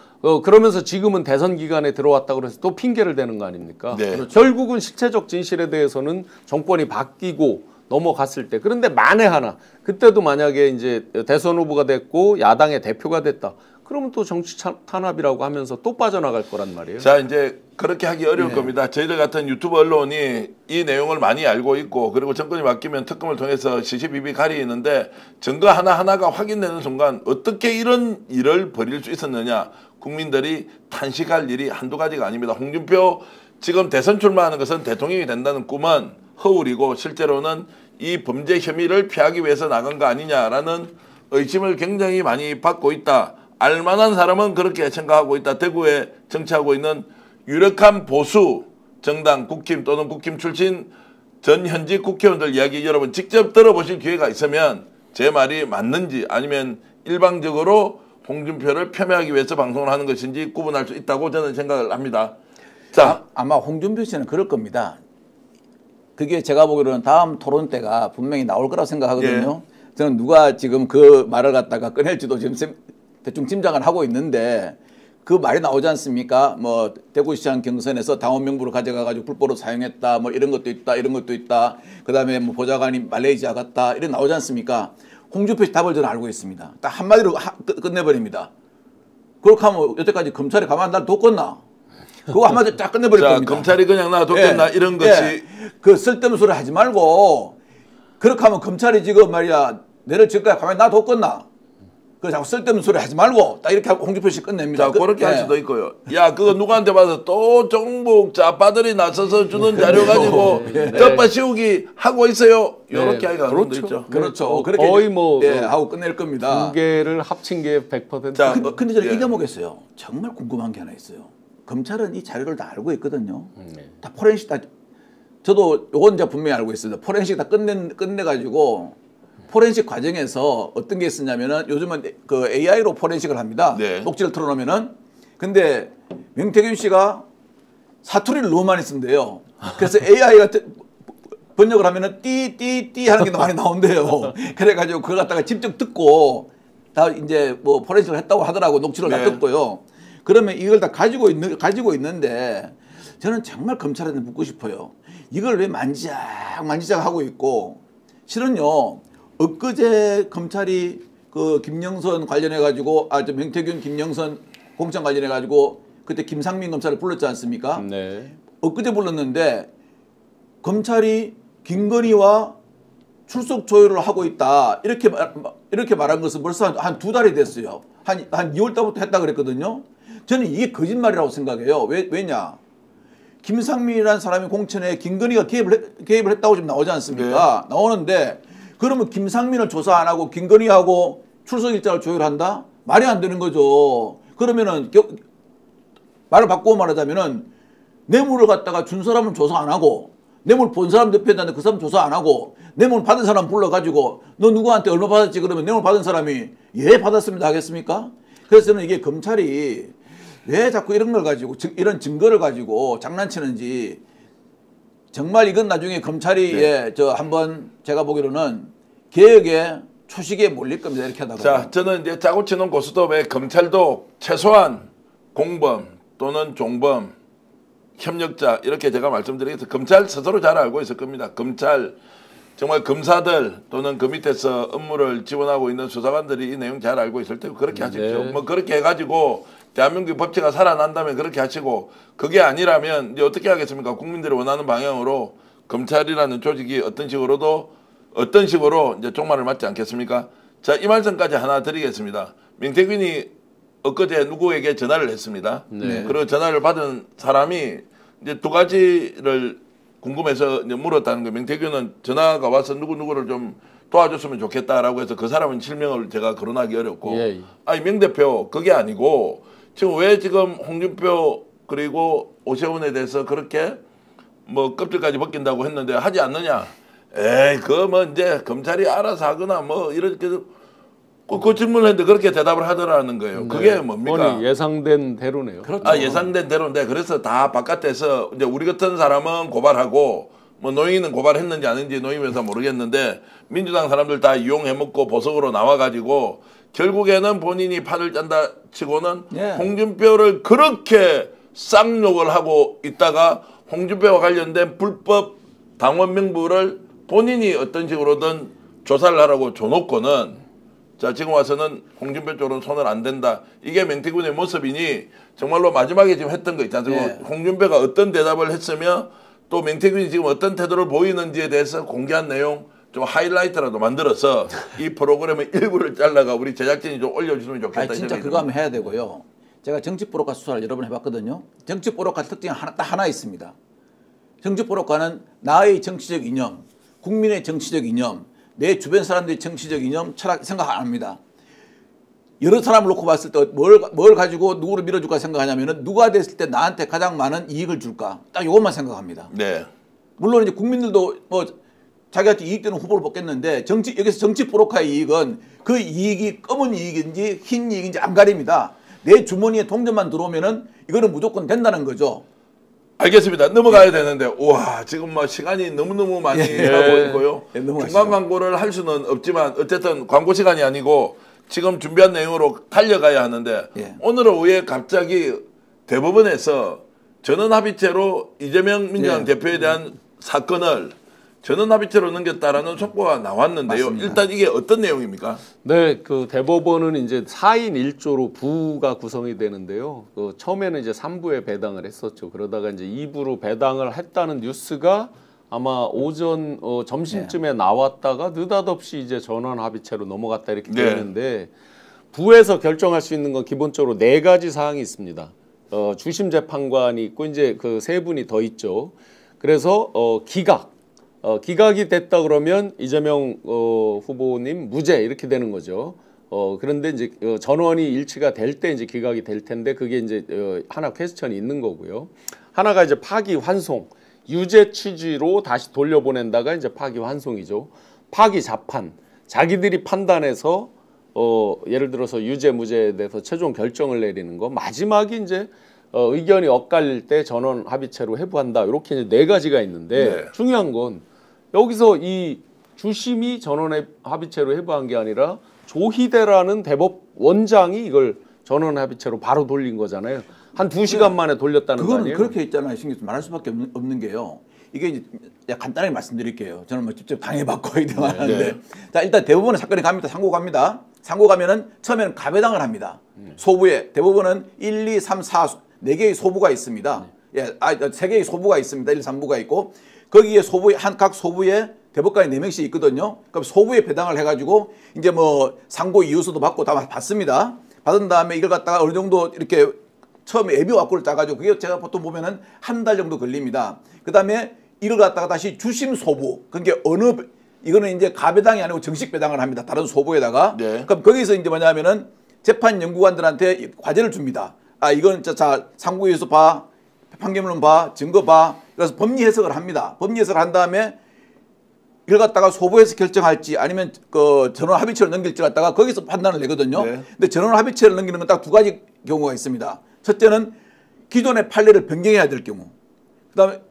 B: 그러면서 지금은 대선 기간에 들어왔다고 그래서 또 핑계를 대는 거 아닙니까? 그렇죠. 결국은 실체적 진실에 대해서는 정권이 바뀌고 넘어갔을 때 그런데 만에 하나 그때도 만약에 이제 대선 후보가 됐고 야당의 대표가 됐다. 그러면 또 정치 탄압이라고 하면서 또 빠져나갈 거란 말이에요.
A: 자, 이제 그렇게 하기 어려울 겁니다. 저희들 같은 유튜브 언론이 이 내용을 많이 알고 있고 그리고 정권이 바뀌면 특검을 통해서 시시비비 가리는데 증거 하나하나가 확인되는 순간 어떻게 이런 일을 벌일 수 있었느냐. 국민들이 탄식할 일이 한두 가지가 아닙니다. 홍준표 지금 대선 출마하는 것은 대통령이 된다는 꿈은 허울이고 실제로는 이 범죄 혐의를 피하기 위해서 나간 거 아니냐라는 의심을 굉장히 많이 받고 있다. 알만한 사람은 그렇게 생각하고 있다. 대구에 정치하고 있는 유력한 보수 정당 국힘 또는 국힘 출신 전 현직 국회의원들 이야기 여러분 직접 들어보실 기회가 있으면 제 말이 맞는지 아니면 일방적으로 홍준표를 폄훼하기 위해서 방송을 하는 것인지 구분할 수 있다고 저는 생각을 합니다. 자,
C: 아마 홍준표 씨는 그럴 겁니다. 그게 제가 보기로는 다음 토론 때가 분명히 나올 거라고 생각하거든요. 예. 저는 누가 지금 그 말을 갖다가 꺼낼지도 지금 대충 짐작을 하고 있는데 그 말이 나오지 않습니까? 뭐 대구시장 경선에서 당원 명부를 가져가가지고 불법으로 사용했다, 뭐 이런 것도 있다, 이런 것도 있다. 그다음에 뭐 보좌관이 말레이시아 갔다, 이런 나오지 않습니까? 홍준표 씨 답을 저는 알고 있습니다. 딱 한마디로 끝내버립니다. 그렇게 하면 여태까지 검찰이 가만 날 뒀겠나? 그거 한마디로 딱 끝내버릴 겁니다.
A: 검찰이 그냥 놔뒀겠나 이런 것이.
C: 그 쓸데없는 소리 하지 말고 그렇게 하면 검찰이 지금 말이야 내를 지금까지 가만히 놔뒀겠나? 그 자꾸 쓸데없는 소리 하지 말고 딱 이렇게 하고 홍준표 씨 끝냅니다.
A: 자, 그렇게 할 수도 있고요. 야, 그거 누구한테 봐서 또 정북 좌파들이 나서서 주는 자료 가지고 덮어 씌우기 하고 있어요. 이렇게 하기가
B: 그렇죠.
A: 있죠.
C: 그렇죠. 그렇게
B: 거의 뭐
C: 하고 끝낼 겁니다.
B: 두 개를 합친 게 100%.
C: 자, 근데 저는 이겨먹겠어요. 정말 궁금한 게 하나 있어요. 검찰은 이 자료를 다 알고 있거든요. 다 포렌식 다. 저도 요건 이제 분명히 알고 있습니다. 포렌식 다 끝내가지고 포렌식 과정에서 어떤 게 있었냐면은 요즘은 그 AI로 포렌식을 합니다.
A: 네.
C: 녹취를 틀어놓으면은. 근데 명태균 씨가 사투리를 너무 많이 쓴대요. 그래서 AI가 번역을 하면은 띠 하는 게 많이 나온대요. 그래가지고 그걸 갖다가 직접 듣고 다 이제 뭐 포렌식을 했다고 하더라고. 녹취를 다 듣고요. 그러면 이걸 다 가지고 있는데 저는 정말 검찰한테 묻고 싶어요. 이걸 왜 만지작 하고 있고 실은요. 엊그제 검찰이 그 김영선 관련해 가지고 저 명태균 김영선 공천 관련해 가지고 그때 김상민 검사를 불렀지 않습니까?
B: 네.
C: 엊그제 불렀는데 검찰이 김건희와 출석 조율을 하고 있다 이렇게 말한 것은 벌써 한 2달이 됐어요. 한 2월 달부터 했다 그랬거든요. 저는 이게 거짓말이라고 생각해요. 왜냐? 김상민이라는 사람이 공천에 김건희가 개입을 했다고 지금 나오지 않습니까? 네. 나오는데 그러면 김상민을 조사 안 하고 김건희하고 출석 일자를 조율한다? 말이 안 되는 거죠. 그러면은 말을 바꾸고 말하자면은 뇌물을 갖다가 준 사람은 조사 안 하고 뇌물 본 사람 대표했는데 그 사람 조사 안 하고 뇌물 받은 사람 불러가지고 너 누구한테 얼마 받았지 그러면 뇌물 받은 사람이 예 받았습니다 하겠습니까? 그래서 저는 이게 검찰이 왜 자꾸 이런 걸 가지고 이런 증거를 가지고 장난치는지 정말 이건 나중에 검찰이 저 한번 제가 보기로는 개혁의 초식에 몰릴 겁니다. 이렇게 하다가.
A: 자, 저는 이제 짜고 치는 고스톱에 검찰도 최소한 공범 또는 종범 협력자 이렇게 제가 말씀드리겠습니다. 검찰 스스로 잘 알고 있을 겁니다. 검찰 정말 검사들 또는 그 밑에서 업무를 지원하고 있는 수사관들이 이 내용 잘 알고 있을 테고 그렇게 하십시오. 뭐 그렇게 해가지고 대한민국 법치가 살아난다면 그렇게 하시고 그게 아니라면 이제 어떻게 하겠습니까? 국민들이 원하는 방향으로 검찰이라는 조직이 어떤 식으로 이제 종말을 맞지 않겠습니까? 자, 이 말씀까지 하나 드리겠습니다. 명태균이 엊그제 누구에게 전화를 했습니다. 네. 그리고 전화를 받은 사람이 이제 두 가지를 궁금해서 이제 물었다는 거예요. 명태균은 전화가 와서 누구를 좀 도와줬으면 좋겠다라고 해서 그 사람은 실명을 제가 거론하기 어렵고 아니 명 대표 그게 아니고 지금 왜 지금 홍준표 그리고 오세훈에 대해서 그렇게 뭐 껍질까지 벗긴다고 했는데 하지 않느냐? 에이 그거 뭐 이제 검찰이 알아서 하거나 뭐 이렇게 그 질문을 했는데 그렇게 대답을 하더라는 거예요. 그게 뭡니까?
B: 예상된 대로네요.
C: 그렇죠.
A: 아 예상된 대로인데 그래서 다 바깥에서 이제 우리 같은 사람은 고발하고 뭐 노인은 고발했는지 아닌지 노인회사 모르겠는데 민주당 사람들 다 이용해먹고 보석으로 나와가지고 결국에는 본인이 판을 짠다 치고는 홍준표를 그렇게 쌍욕을 하고 있다가 홍준표와 관련된 불법 당원 명부를 본인이 어떤 식으로든 조사를 하라고 줘놓고는 자 지금 와서는 홍준표 쪽으로는 손을 안 댄다. 이게 명태균의 모습이니 정말로 마지막에 지금 했던 거 있지 않습니까? 홍준표가 어떤 대답을 했으며 또 명태균이 지금 어떤 태도를 보이는지에 대해서 공개한 내용 좀 하이라이트라도 만들어서 이 프로그램의 일부를 잘라가 우리 제작진이 좀 올려주시면 좋겠다.
C: 진짜 그거 하면 해야 되고요. 제가 정치포로카 수사를 여러 번 해봤거든요. 정치포로카 특징이 딱 하나 있습니다. 정치포로카는 나의 정치적 이념, 국민의 정치적 이념, 내 주변 사람들의 정치적 이념, 철학 생각 안 합니다. 여러 사람을 놓고 봤을 때 뭘 가지고 누구를 밀어줄까 생각하냐면은 누가 됐을 때 나한테 가장 많은 이익을 줄까. 딱 이것만 생각합니다.
A: 네.
C: 물론 이제 국민들도 뭐 자기한테 이익되는 후보를 뽑겠는데 여기서 정치 포로카의 이익은 그 이익이 검은 이익인지 흰 이익인지 안 가립니다. 내 주머니에 동전만 들어오면은 이거는 무조건 된다는 거죠.
A: 알겠습니다. 넘어가야 되는데 우와 지금 뭐 시간이 너무너무 많이 가고 있고요. 중간 광고를 할 수는 없지만 어쨌든 광고 시간이 아니고 지금 준비한 내용으로 달려가야 하는데 오늘은 왜 갑자기 대법원에서 전원합의체로 이재명 민주당 대표에 대한 사건을 전원합의체로 넘겼다라는 속보가 나왔는데요. 맞습니다. 일단 이게 어떤 내용입니까?
B: 네, 그 대법원은 이제 4인 1조로 부가 구성이 되는데요. 그 처음에는 이제 3부에 배당을 했었죠. 그러다가 이제 2부로 배당을 했다는 뉴스가 아마 오전 점심쯤에 나왔다가 느닷없이 이제 전원합의체로 넘어갔다 이렇게 되는데 부에서 결정할 수 있는 건 기본적으로 4가지 사항이 있습니다. 주심 재판관이 있고 이제 그 3분이 더 있죠. 그래서 기각이 됐다 그러면 이재명 후보님 무죄 이렇게 되는 거죠. 그런데 이제 전원이 일치가 될 때 이제 기각이 될 텐데 그게 이제 하나 퀘스천이 있는 거고요. 하나가 이제 파기 환송, 유죄 취지로 다시 돌려보낸다가 이제 파기 환송이죠. 파기 자판, 자기들이 판단해서 예를 들어서 유죄 무죄에 대해서 최종 결정을 내리는 거. 마지막이 이제 의견이 엇갈릴 때 전원 합의체로 회부한다. 이렇게 이제 4가지가 있는데 중요한 건 여기서 이 주심이 전원 합의체로 회부한 게 아니라 조희대라는 대법원장이 이걸 전원 합의체로 바로 돌린 거잖아요. 한 2시간 만에 돌렸다는 거 아니에요?
C: 그렇게 있잖아요. 신경 말할 수밖에 없는 게요. 이게 이제 간단하게 말씀드릴게요. 저는 뭐 직접 당해봤고 이런 하는데 자 일단 대법원은 사건이 갑니다. 상고 갑니다. 상고 가면은 처음에는 가배당을 합니다. 소부에 대법원은 1, 2, 3, 4 4개의 소부가 있습니다. 3개의 소부가 있습니다. 1, 3부가 있고 거기에 각 소부에 대법관이 4명씩 있거든요. 그럼 소부에 배당을 해가지고 이제 뭐 상고 이유서도 받고 다 받습니다. 받은 다음에 이걸 갖다가 어느 정도 이렇게 처음에 예비 확보를 짜가지고 그게 제가 보통 보면은 한 달 정도 걸립니다. 그 다음에 이걸 갖다가 다시 주심 소부, 그게 이거는 이제 가배당이 아니고 정식 배당을 합니다. 다른 소부에다가. 그럼 거기서 이제 뭐냐면은 재판 연구관들한테 과제를 줍니다. 이건 자 상고에서 봐, 판결문 봐, 증거 봐. 그래서 법리 해석을 합니다. 법리 해석을 한 다음에 이걸 갖다가 소부에서 결정할지 아니면 그 전원 합의체로 넘길지 갖다가 거기서 판단을 내거든요. 근데 전원 합의체를 넘기는 건 딱 2가지 경우가 있습니다. 첫째는 기존의 판례를 변경해야 될 경우. 그다음에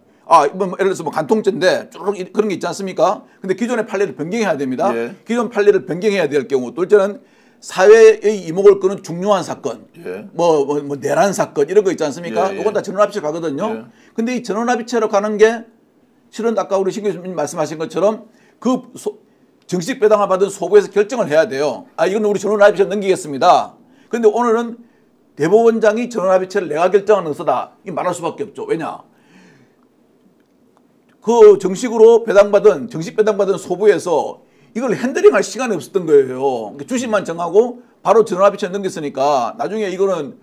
C: 뭐 예를 들어서 뭐 간통죄인데 쭉 그런 게 있지 않습니까? 근데 기존의 판례를 변경해야 됩니다. 기존 판례를 변경해야 될 경우. 둘째는 사회의 이목을 끄는 중요한 사건, 뭐 내란 사건 이런 거 있지 않습니까? 이건 다 전원합의체 가거든요. 근데 이 전원합의체로 가는 게 실은 아까 우리 신 교수님 말씀하신 것처럼 그 정식 배당을 받은 소부에서 결정을 해야 돼요. 이건 우리 전원합의체 넘기겠습니다. 그런데 오늘은 대법원장이 전원합의체를 내가 결정하는 것이다. 이 말할 수밖에 없죠. 왜냐? 그 정식 배당받은 소부에서 이걸 핸들링할 시간이 없었던 거예요. 주심만 정하고 바로 전원합의체 넘겼으니까 나중에 이거는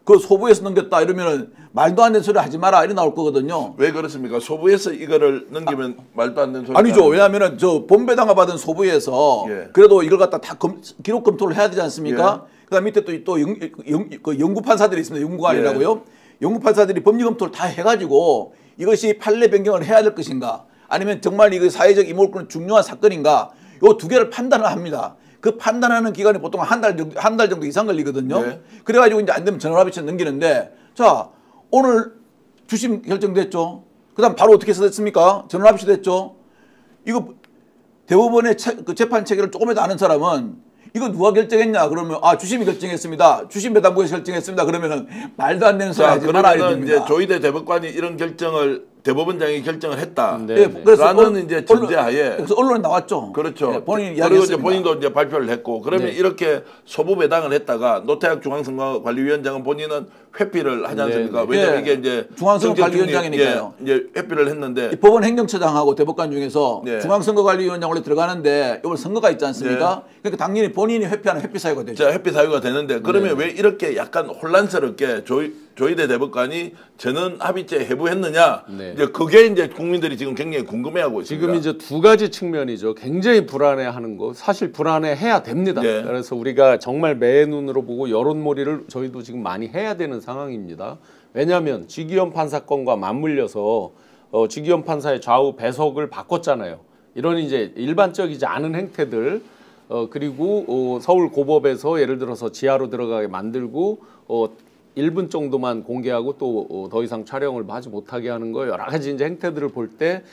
C: 그 소부에서 넘겼다 이러면은 말도 안 되는 소리 하지 마라 이래 나올 거거든요.
A: 왜 그렇습니까? 소부에서 이거를 넘기면 말도 안 되는 소리
C: 아니죠. 왜냐하면은 저 본배당을 받은 소부에서 그래도 이걸 갖다 다 기록 검토를 해야 되지 않습니까? 그다음 밑에 또 연구 판사들이 있습니다. 연구관이라고요. 연구 판사들이 법리 검토를 다 해가지고 이것이 판례 변경을 해야 될 것인가, 아니면 정말 이거 사회적 이목을 끄는 중요한 사건인가, 요 2개를 판단을 합니다. 그 판단하는 기간이 보통 한 달 정도 이상 걸리거든요. 그래가지고 이제 안 되면 전원합의체 넘기는데, 자 오늘 주심 결정됐죠. 그다음 바로 어떻게 됐습니까? 전원합의체 됐죠. 이거 대법원의 그 재판 체계를 조금이라도 아는 사람은 이거 누가 결정했냐 그러면 주심이 결정했습니다. 주심 배당부에서 결정했습니다. 그러면은 말도 안 되는 소리 하지 말아야 됩니다.
A: 이제 조희대 대법관이 이런 결정을 대법원장이 결정을 했다.
B: 네.
A: 라는 이제 전제하에
C: 그래서 언론에 나왔죠.
A: 그렇죠.
C: 네, 본인이
A: 그리고 이제
C: 이야기했습니다.
A: 본인도 이제 발표를 했고 그러면
B: 네.
A: 이렇게 소부 배당을 했다가 노태학 중앙선거관리위원장은 본인은 회피를 하지 않습니까?
B: 네.
A: 왜냐하면
C: 네.
A: 이게 이제
C: 중앙선거관리위원장이니까요.
A: 이제 회피를 했는데
C: 이 법원 행정처장하고 대법관 중에서
A: 네.
C: 중앙선거관리위원장 원래 들어가는데 이번 선거가 있지 않습니까? 그러니까 당연히 본인이 회피하는 회피 사유가 되죠.
A: 자, 회피 사유가 되는데 그러면 왜 이렇게 약간 혼란스럽게 조희대 대법관이 전원 합의체 해부했느냐?
B: 네.
A: 이제 그게 이제 국민들이 지금 굉장히 궁금해하고 있습니다.
B: 지금 이제 두 가지 측면이죠. 굉장히 불안해하는 거. 사실 불안해해야 됩니다.
A: 네.
B: 그래서 우리가 정말 매의 눈으로 보고 여론몰이를 저희도 지금 많이 해야 되는 상황입니다. 왜냐하면 지기현 판사건과 맞물려서 지기현 판사의 좌우 배석을 바꿨잖아요. 이런 이제 일반적이지 않은 행태들 그리고 서울 고법에서 예를 들어서 지하로 들어가게 만들고 1분 정도만 공개하고 또 더 이상 촬영을 하지 못하게 하는 거 여러 가지 이제 행태들을 볼 때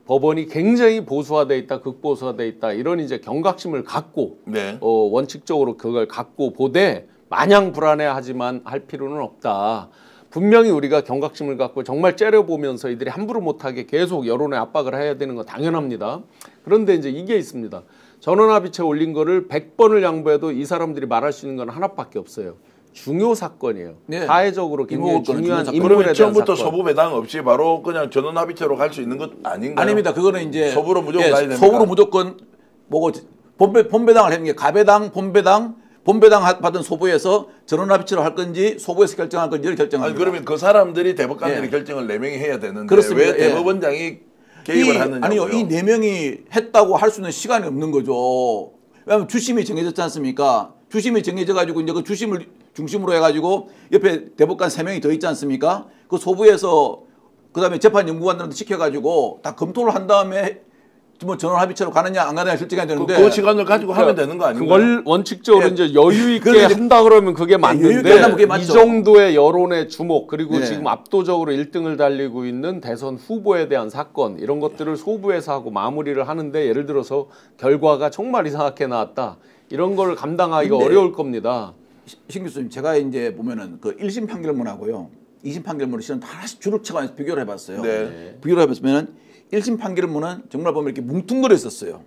B: 법원이 굉장히 보수화돼 있다, 극보수화돼 있다 이런 이제 경각심을 갖고
A: 네.
B: 원칙적으로 그걸 갖고 보되 마냥 불안해하지만 할 필요는 없다. 분명히 우리가 경각심을 갖고 정말 째려보면서 이들이 함부로 못하게 계속 여론의 압박을 해야 되는 건 당연합니다. 그런데 이제 이게 있습니다. 전원합의체 올린 거를 100번을 양보해도 이 사람들이 말할 수 있는 건 하나밖에 없어요. 중요 사건이에요.
C: 네.
B: 사회적으로 굉장히 중요한
C: 중요
B: 인물에
A: 그러면
B: 대한
A: 처음부터
B: 사건.
A: 소부 배당 없이 바로 그냥 전원 합의체로 갈 수 있는 것 아닌가요?
C: 아닙니다. 그거는 이제
A: 소부로 무조건 가야 됩니다.
C: 소부로 무조건 뭐고 본배당을 하는 게 가배당, 본배당 받은 소부에서 전원합의체로 할 건지 소부에서 결정할 건지를 결정합니다.
A: 아니 그러면 그 사람들이 대법관들이
C: 예.
A: 결정을 4명이 해야 되는데
C: 그렇습니다.
A: 왜 대법원장이 개입을 하느냐고요?
C: 아니요. 이 4명이 했다고 할 수 있는 시간이 없는 거죠. 왜냐하면 주심이 정해졌지 않습니까? 주심이 정해져가지고 이제 그 주심을 중심으로 해가지고 옆에 대법관 3명이 더 있지 않습니까? 그 소부에서 그다음에 재판연구관들한테 시켜가지고 다 검토를 한 다음에 뭐 전원합의체로 가느냐 안 가느냐 결정해야 되는데
A: 그 시간을 가지고 하면 되는 거 아닌가요?
B: 원칙적으로
C: 예.
B: 이제 여유 있게
C: 그런데
B: 한다 그러면 그게
C: 여유 있게
B: 맞는데
C: 한다면 그게 맞죠.
B: 이 정도의 여론의 주목 그리고
C: 네.
B: 지금 압도적으로 1등을 달리고 있는 대선 후보에 대한 사건 이런 것들을 소부에서 하고 마무리를 하는데 예를 들어서 결과가 정말 이상하게 나왔다. 이런 걸 감당하기가 어려울 겁니다.
C: 신 교수님 제가 이제 보면은 그 1심 판결문하고요 2심 판결문을 실은 하나씩 줄을 쳐가면서 비교를 해봤어요.
A: 네.
C: 비교를 해봤으면은 1심 판결문은 정말 보면 이렇게 뭉뚱그려 있었어요.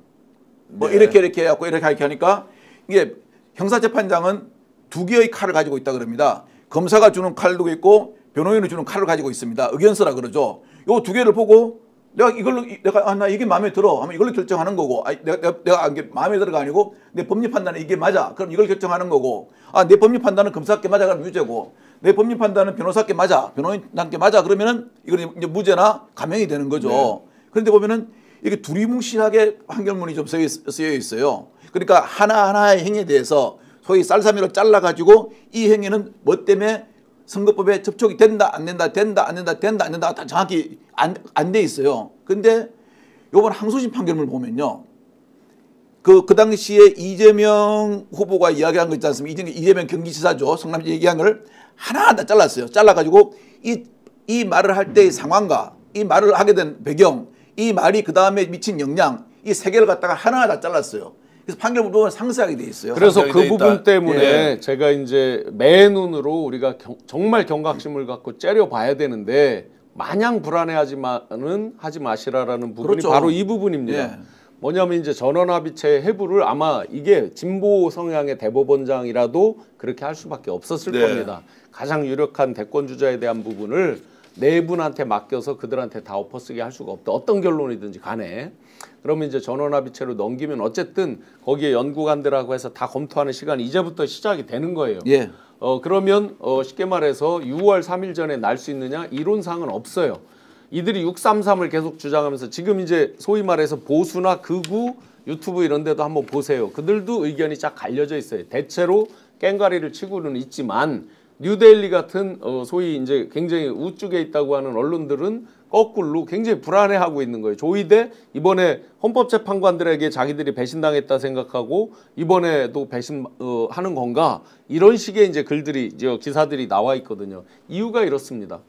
C: 뭐
A: 네.
C: 이렇게 해갖고 이렇게 하니까 이게 형사재판장은 2개의 칼을 가지고 있다 그럽니다. 검사가 주는 칼도 있고 변호인이 주는 칼을 가지고 있습니다. 의견서라 그러죠. 요 2개를 보고 내가 이걸로 나 이게 마음에 들어 하면 이걸로 결정하는 거고 내가 이게 마음에 들어가 아니고 내 법리 판단은 이게 맞아 그럼 이걸 결정하는 거고 내 법리 판단은 검사께 맞아 그럼 유죄고 내 법리 판단은 변호사께 맞아 변호인한테 맞아 그러면은 이거는 이제 무죄나 감형이 되는 거죠.
A: 네.
C: 그런데 보면은 이게 두리뭉실하게 판결문이 좀 쓰여 있어요. 그러니까 하나하나의 행위에 대해서 소위 쌀사미로 잘라가지고 이 행위는 뭐 때문에 선거법에 접촉이 된다 안 된다 된다 안 된다 된다 안 된다 다 정확히 안 돼 있어요. 근데 이번 항소심 판결문을 보면요. 그 당시에 이재명 후보가 이야기한 거 있지 않습니까? 이재명 경기지사죠. 성남시 얘기한 걸 하나하나 잘랐어요. 잘라가지고 이 말을 할 때의 상황과 이 말을 하게 된 배경 이 말이 그 다음에 미친 영향 이 3개를 갖다가 하나하나 다 잘랐어요. 그래서 판결문 보면 상세하게 돼 있어요.
B: 그래서 그 부분
A: 있다.
B: 때문에
A: 예.
B: 제가 이제 매 눈으로 우리가 정말 경각심을 갖고 째려봐야 되는데 마냥 불안해하지만은 하지 마시라라는 부분이
C: 그렇죠.
B: 바로 이 부분입니다.
C: 예.
B: 뭐냐면 이제 전원합의체 해부를 아마 이게 진보 성향의 대법원장이라도 그렇게 할 수밖에 없었을
A: 네.
B: 겁니다. 가장 유력한 대권 주자에 대한 부분을 네 분한테 맡겨서 그들한테 다 엎어쓰게 할 수가 없다. 어떤 결론이든지 간에. 그러면 이제 전원합의체로 넘기면 어쨌든 거기에 연구관들하고 해서 다 검토하는 시간이 이제부터 시작이 되는 거예요.
C: 예.
B: 그러면 쉽게 말해서 6월 3일 전에 날 수 있느냐? 이론상은 없어요. 이들이 633을 계속 주장하면서 지금 이제 소위 말해서 보수나 극우 유튜브 이런 데도 한번 보세요. 그들도 의견이 쫙 갈려져 있어요. 대체로 깽가리를 치고는 있지만 뉴데일리 같은 소위 이제 굉장히 우측에 있다고 하는 언론들은 거꾸로 굉장히 불안해하고 있는 거예요. 조희대 이번에 헌법재판관들에게 자기들이 배신당했다 생각하고 이번에도 배신하는 건가 이런 식의 이제 글들이 기사들이 나와 있거든요. 이유가 이렇습니다.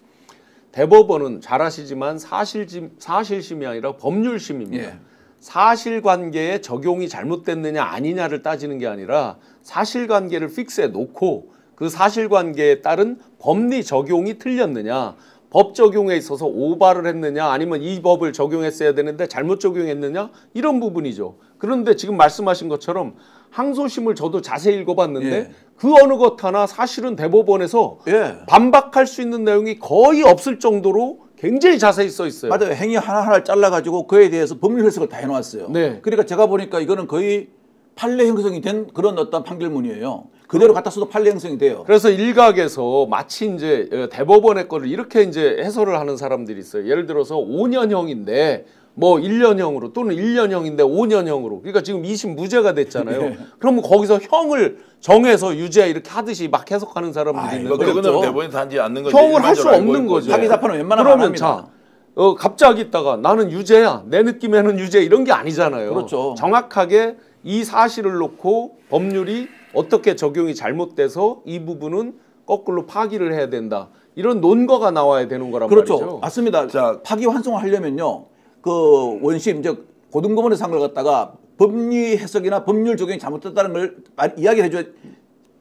B: 대법원은 잘 아시지만 사실심이 아니라 법률심입니다.
C: 예.
B: 사실관계에 적용이 잘못됐느냐 아니냐를 따지는 게 아니라 사실관계를 픽스해 놓고 그 사실관계에 따른 법리 적용이 틀렸느냐 법 적용에 있어서 오바를 했느냐 아니면 이 법을 적용했어야 되는데 잘못 적용했느냐 이런 부분이죠. 그런데 지금 말씀하신 것처럼 항소심을 저도 자세히 읽어봤는데
C: 예.
B: 그 어느 것 하나 사실은 대법원에서
C: 예.
B: 반박할 수 있는 내용이 거의 없을 정도로 굉장히 자세히 써 있어요.
C: 맞아요. 행위 하나하나를 잘라가지고 그에 대해서 법률 해석을 다 해놓았어요.
B: 네.
C: 그러니까 제가 보니까 이거는 거의 판례 형성이 된 그런 어떤 판결문이에요. 그대로 갖다 써도 판례 형성이 돼요.
B: 그래서 일각에서 마치 이제 대법원의 거를 이렇게 이제 해설을 하는 사람들이 있어요. 예를 들어서 5년형인데 뭐 1년형으로 또는 1년형인데 5년형으로. 그러니까 지금 2심 무죄가 됐잖아요.
C: 네.
B: 그러면 거기서 형을 정해서 유죄 이렇게 하듯이 막 해석하는 사람들이 있는데
A: 그거는 대법원에서 하지 않는 거죠.
B: 형을 할 수 없는 거죠.
C: 사기 사건은 웬만하면 안
B: 그러면
C: 합니다.
B: 자, 갑자기 있다가 나는 유죄야. 내 느낌에는 유죄 이런 게 아니잖아요.
C: 그렇죠.
B: 정확하게 이 사실을 놓고 법률이 어떻게 적용이 잘못돼서 이 부분은 거꾸로 파기를 해야 된다. 이런 논거가 나와야 되는 거란
C: 그렇죠.
B: 말이죠.
C: 맞습니다.
A: 자,
C: 파기환송을 하려면요. 그 원심 즉 고등법원에서 한 걸 갖다가 법리 해석이나 법률 적용이 잘못됐다는 걸 이야기를 해줘야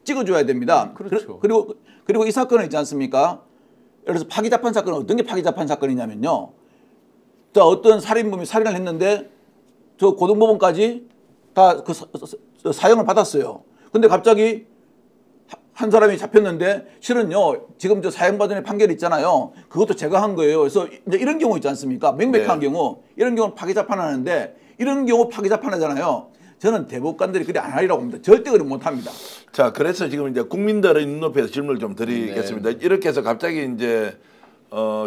C: 찍어줘야 됩니다.
B: 그렇죠.
C: 그리고 이 사건은 있지 않습니까? 예를 들어서 파기자판 사건은 어떤 게 파기자판 사건이냐면요. 자, 어떤 살인범이 살인을 했는데 저 고등법원까지 다 그 사형을 받았어요. 근데 갑자기 한 사람이 잡혔는데 실은요 지금 저 사형받은 판결이 있잖아요. 그것도 제가 한 거예요. 그래서 이제 이런 경우 있지 않습니까? 명백한
A: 네.
C: 경우 이런 경우는 파기자판하는데 이런 경우 파기자판하잖아요. 저는 대법관들이 그리 안 하리라고 봅니다. 절대 그리 못합니다.
A: 자, 그래서 지금 이제 국민들의 눈높이에서 질문을 좀 드리겠습니다. 이렇게 해서 갑자기 이제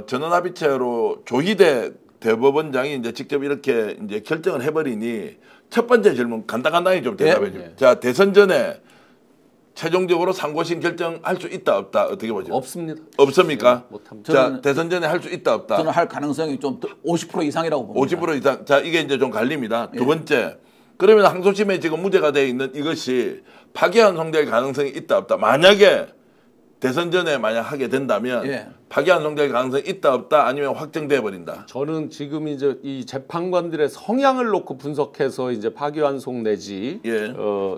A: 전원합의체로 조희대 대법원장이 이제 직접 이렇게 이제 결정을 해버리니 첫 번째 질문 간단하게 좀 대답해 주세요. 자, 대선 전에 최종적으로 상고심 결정할 수 있다 없다 어떻게 보죠?
B: 없습니다.
A: 없습니까?
B: 네, 못합니다.
A: 자, 대선 전에 할 수 있다 없다.
C: 저는 할 가능성이 좀 50% 이상이라고 봅니다.
A: 50% 이상. 자, 이게 이제 좀 갈립니다. 두 번째, 그러면 항소심에 지금 무죄가 되어 있는 이것이 파기환송될 가능성이 있다 없다. 만약에 대선 전에 만약 하게 된다면 파기환송될 가능성이 있다 없다 아니면 확정돼 버린다.
B: 저는 지금 이제 이 재판관들의 성향을 놓고 분석해서 이제 파기환송 내지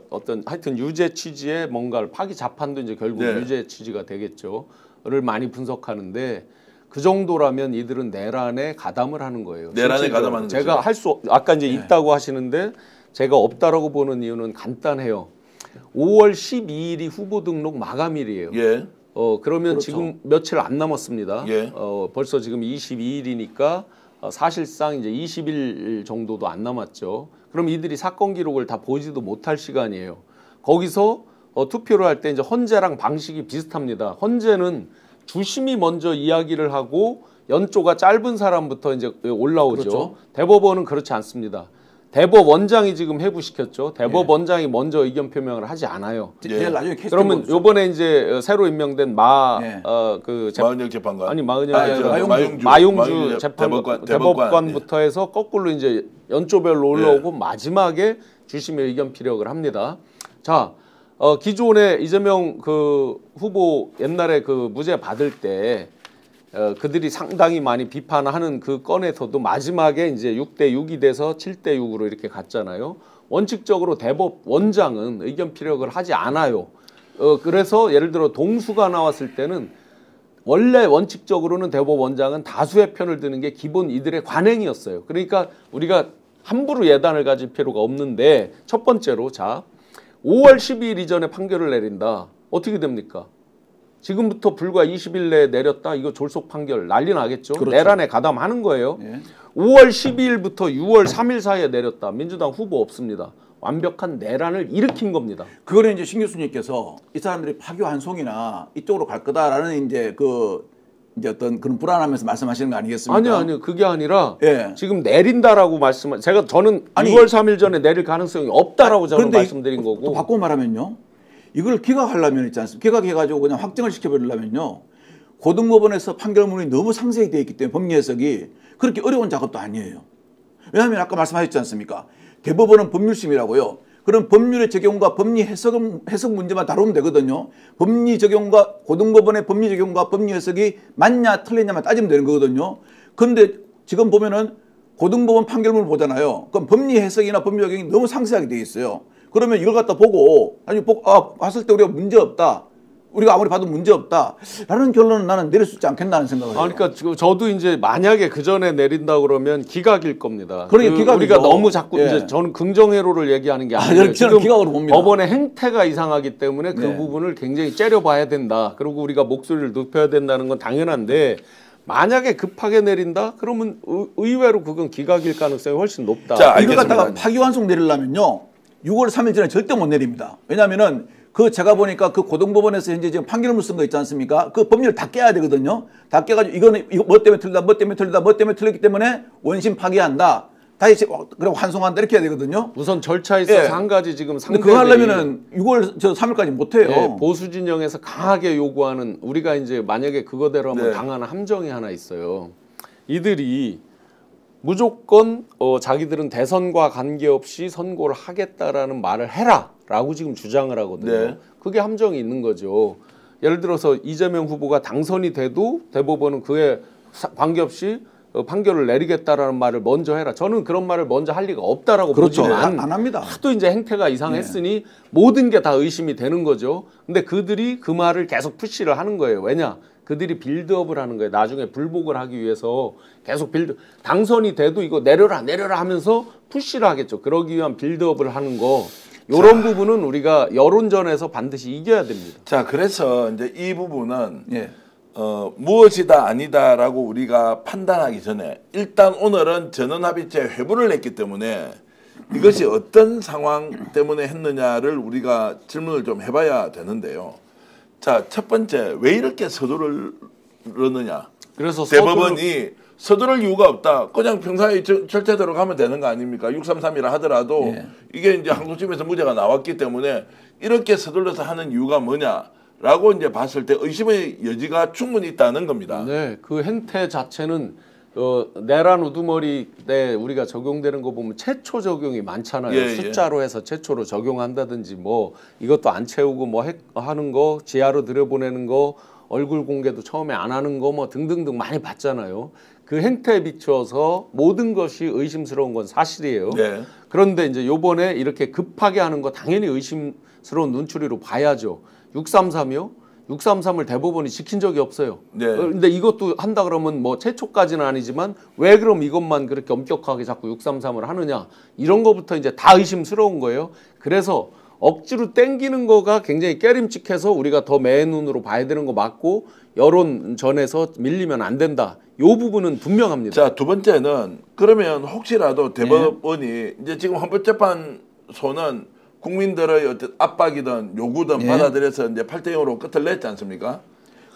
B: 어떤 하여튼 유죄 취지의 뭔가를 파기 자판도 이제 결국 유죄 취지가 되겠죠.를 많이 분석하는데 그 정도라면 이들은 내란에 가담을 하는 거예요.
A: 내란에 가담하는 거죠.
B: 제가 할 수 아까 이제 있다고 하시는데 제가 없다라고 보는 이유는 간단해요. 5월 12일이 후보 등록 마감일이에요. 그러면
C: 그렇죠.
B: 지금 며칠 안 남았습니다. 벌써 지금 22일이니까 사실상 이제 20일 정도도 안 남았죠. 그럼 이들이 사건 기록을 다 보지도 못할 시간이에요. 거기서 투표를 할 때 이제 헌재랑 방식이 비슷합니다. 헌재는 주심이 먼저 이야기를 하고 연조가 짧은 사람부터 이제 올라오죠.
C: 그렇죠.
B: 대법원은 그렇지 않습니다. 대법원장이 지금 해부시켰죠. 대법원장이 먼저 의견 표명을 하지 않아요.
C: 제일 나중에
B: 그러면 요번에 이제 새로 임명된
A: 마은영 재판관
B: 아니
A: 마용주
B: 마용주 대법관부터 해서 거꾸로 이제 연조별로 올라오고 마지막에 주심의 의견 피력을 합니다. 자, 기존에 이재명 그 후보 옛날에 그 무죄 받을 때 그들이 상당히 많이 비판하는 그 건에서도 마지막에 이제 6대6이 돼서 7대6으로 이렇게 갔잖아요. 원칙적으로 대법원장은 의견 피력을 하지 않아요. 그래서 예를 들어 동수가 나왔을 때는 원래 원칙적으로는 대법원장은 다수의 편을 드는 게 기본 이들의 관행이었어요. 그러니까 우리가 함부로 예단을 가질 필요가 없는데 첫 번째로 자 5월 12일 이전에 판결을 내린다. 어떻게 됩니까? 지금부터 불과 20일 내에 내렸다. 이거 졸속 판결 난리 나겠죠.
C: 그렇죠.
B: 내란에 가담하는 거예요. 5월 12일부터 6월 3일 사이에 내렸다. 민주당 후보 없습니다. 완벽한 내란을 일으킨 겁니다.
C: 그거는 이제 신 교수님께서 이 사람들이 파기환송이나 이쪽으로 갈 거다라는 이제 어떤 그런 불안하면서 말씀하시는 거 아니겠습니까?
B: 아니요. 그게 아니라 지금 내린다라고 저는 6월 3일 전에 내릴 가능성이 없다라고 저는 말씀드린 거고.
C: 또 바꿔 말하면요. 이걸 기각하려면 있지 않습니까? 기각해가지고 그냥 확정을 시켜버리려면요. 고등법원에서 판결문이 너무 상세히 되어 있기 때문에 법리 해석이 그렇게 어려운 작업도 아니에요. 왜냐하면 아까 말씀하셨지 않습니까? 대법원은 법률심이라고요. 그럼 법률의 적용과 법리 해석 문제만 다루면 되거든요. 법리 적용과 고등법원의 법리 적용과 법리 해석이 맞냐 틀리냐만 따지면 되는 거거든요. 그런데 지금 보면은 고등법원 판결문을 보잖아요. 그럼 법리 해석이나 법리 적용이 너무 상세하게 되어 있어요. 그러면 이걸 갖다 보고 봤을 때 우리가 문제 없다. 우리가 아무리 봐도 문제 없다라는 결론은 나는 내릴 수 있지 않겠나는 생각을 해요.
B: 그러니까 저도 이제 만약에 그 전에 내린다 그러면 기각일 겁니다.
C: 그러니까 기각이죠.
B: 우리가 너무 자꾸
C: 예.
B: 이제 저는 긍정회로를 얘기하는 게 아니에요.
C: 지금 기각으로 봅니다.
B: 법원의 행태가 이상하기 때문에 그
C: 네.
B: 부분을 굉장히 째려봐야 된다. 그리고 우리가 목소리를 높여야 된다는 건 당연한데 만약에 급하게 내린다? 그러면 의외로 그건 기각일 가능성이 훨씬 높다.
A: 자,
C: 이걸 갖다가
A: 알겠습니다.
C: 파기환송 내리려면요. 6월 3일 전에 절대 못 내립니다. 왜냐하면은 그 제가 보니까 그 고등법원에서 현재 지금 판결문 쓴 거 있지 않습니까? 그 법률을 다 깨야 되거든요. 다 깨가지고 이거는 이거 뭐 때문에 틀리다, 뭐 때문에 틀리다, 뭐 때문에 틀렸기 때문에 원심 파기한다. 다시 그래 환송한다 이렇게 해야 되거든요.
B: 우선 절차에 있어서
C: 예.
B: 한 가지 지금
C: 근데
B: 상대들이
C: 그거 하려면은 6월 3일까지 못 해요.
B: 예, 보수 진영에서 강하게 요구하는 우리가 이제 만약에 그거대로 하면
A: 네.
B: 당하는 함정이 하나 있어요. 이들이 무조건 자기들은 대선과 관계없이 선고를 하겠다라는 말을 해라라고 지금 주장을 하거든요.
A: 네.
B: 그게 함정이 있는 거죠. 예를 들어서 이재명 후보가 당선이 돼도 대법원은 그에 관계없이 판결을 내리겠다라는 말을 먼저 해라. 저는 그런 말을 먼저 할 리가 없다라고
C: 그렇죠.
B: 보지만
C: 안 합니다.
B: 하도 이제 행태가 이상했으니 모든 게 다 의심이 되는 거죠. 근데 그들이 그 말을 계속 푸시를 하는 거예요. 왜냐? 그들이 빌드업을 하는 거예요. 나중에 불복을 하기 위해서 계속 당선이 돼도 이거 내려라 하면서 푸시를 하겠죠. 그러기 위한 빌드업을 하는 거. 이런 부분은 우리가 여론전에서 반드시 이겨야 됩니다.
A: 자, 그래서 이제 이 부분은
C: 예.
A: 무엇이다 아니다라고 우리가 판단하기 전에 일단 오늘은 전원합의체 회부를 했기 때문에 이것이 어떤 상황 때문에 했느냐를 우리가 질문을 좀 해봐야 되는데요. 자, 첫 번째, 왜 이렇게 서두르느냐?
B: 그래서
A: 대법원이 서두를 이유가 없다. 그냥 평상의 절차대로 가면 되는 거 아닙니까? 633이라 하더라도
C: 예.
A: 이게 이제 항소심에서 무죄가 나왔기 때문에 이렇게 서둘러서 하는 이유가 뭐냐라고 이제 봤을 때 의심의 여지가 충분히 있다는 겁니다.
B: 네, 그 행태 자체는 내란 우두머리 때 우리가 적용되는 거 보면 최초 적용이 많잖아요.
A: 예,
B: 숫자로 해서 최초로 적용한다든지 뭐 이것도 안 채우고 뭐 하는 거, 지하로 들여보내는 거, 얼굴 공개도 처음에 안 하는 거 뭐 등등등 많이 봤잖아요. 그 행태에 비추어서 모든 것이 의심스러운 건 사실이에요.
A: 네.
B: 그런데 이제 요번에 이렇게 급하게 하는 거 당연히 의심스러운 눈초리로 봐야죠. 633이요? 633을 대법원이 지킨 적이 없어요.
A: 네.
B: 근데 이것도 한다 그러면 뭐 최초까지는 아니지만 왜 그럼 이것만 그렇게 엄격하게 자꾸 633을 하느냐. 이런 거부터 이제 다 의심스러운 거예요. 그래서 억지로 땡기는 거가 굉장히 깨림칙해서 우리가 더 매의 눈으로 봐야 되는 거 맞고 여론전에서 밀리면 안 된다. 요 부분은 분명합니다.
A: 자, 두 번째는 그러면 혹시라도 대법원이 이제 지금 헌법재판소는 국민들의 어떤 압박이든 요구든 받아들여서 이제 8대0으로 끝을 냈지 않습니까?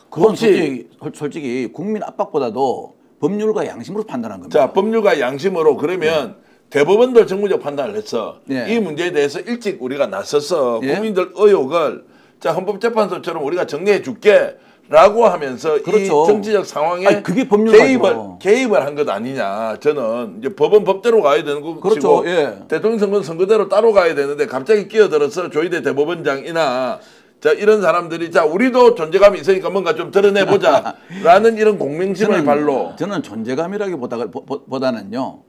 C: 그건 솔직히 국민 압박보다도 법률과 양심으로 판단한 겁니다.
A: 자, 법률과 양심으로 그러면 대법원도 정무적 판단을 했어.
C: 예.
A: 이 문제에 대해서 일찍 우리가 나서서
C: 예.
A: 국민들 의혹을 자, 헌법재판소처럼 우리가 정리해 줄게. 라고 하면서
C: 그렇죠.
A: 이 정치적 상황에
C: 아니, 그게 법률가죠.
A: 개입을 한 것 아니냐. 저는 이제 법은 법대로 가야 되는 거고
C: 그렇죠. 예.
A: 대통령 선거는 선거대로 따로 가야 되는데 갑자기 끼어들어서 조희대 대법원장이나 자 이런 사람들이 자 우리도 존재감이 있으니까 뭔가 좀 드러내보자 라는 이런 공명심을 발로
C: 저는 존재감이라기보다는요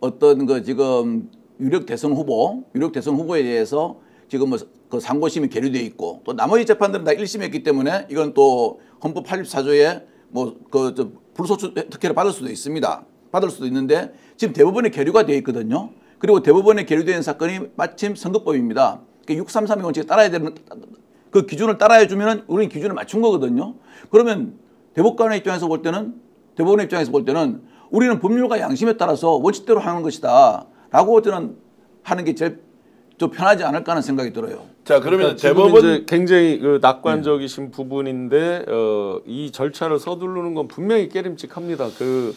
C: 어떤 그 지금 유력 대선 후보에 대해서 지금 뭐 그 상고심이 계류되어 있고 또 나머지 재판들은 다 1심했기 때문에 이건 또 헌법 84조에 뭐 그 불소추 특혜를 받을 수도 있습니다. 받을 수도 있는데 지금 대법원에 계류가 되어 있거든요. 그리고 대법원에 계류된 사건이 마침 선거법입니다. 633의 원칙에 따라야 되는 그 기준을 따라해 주면은 우리는 기준을 맞춘 거거든요. 그러면 대법관의 입장에서 볼 때는 대법원의 입장에서 볼 때는 우리는 법률과 양심에 따라서 원칙대로 하는 것이다라고 저는 하는 게 제일 좀 편하지 않을까 하는 생각이 들어요.
A: 자 그러면
B: 그러니까
A: 대법원
B: 이제 굉장히 그 낙관적이신 부분인데 이 절차를 서두르는 건 분명히 깨림칙합니다. 그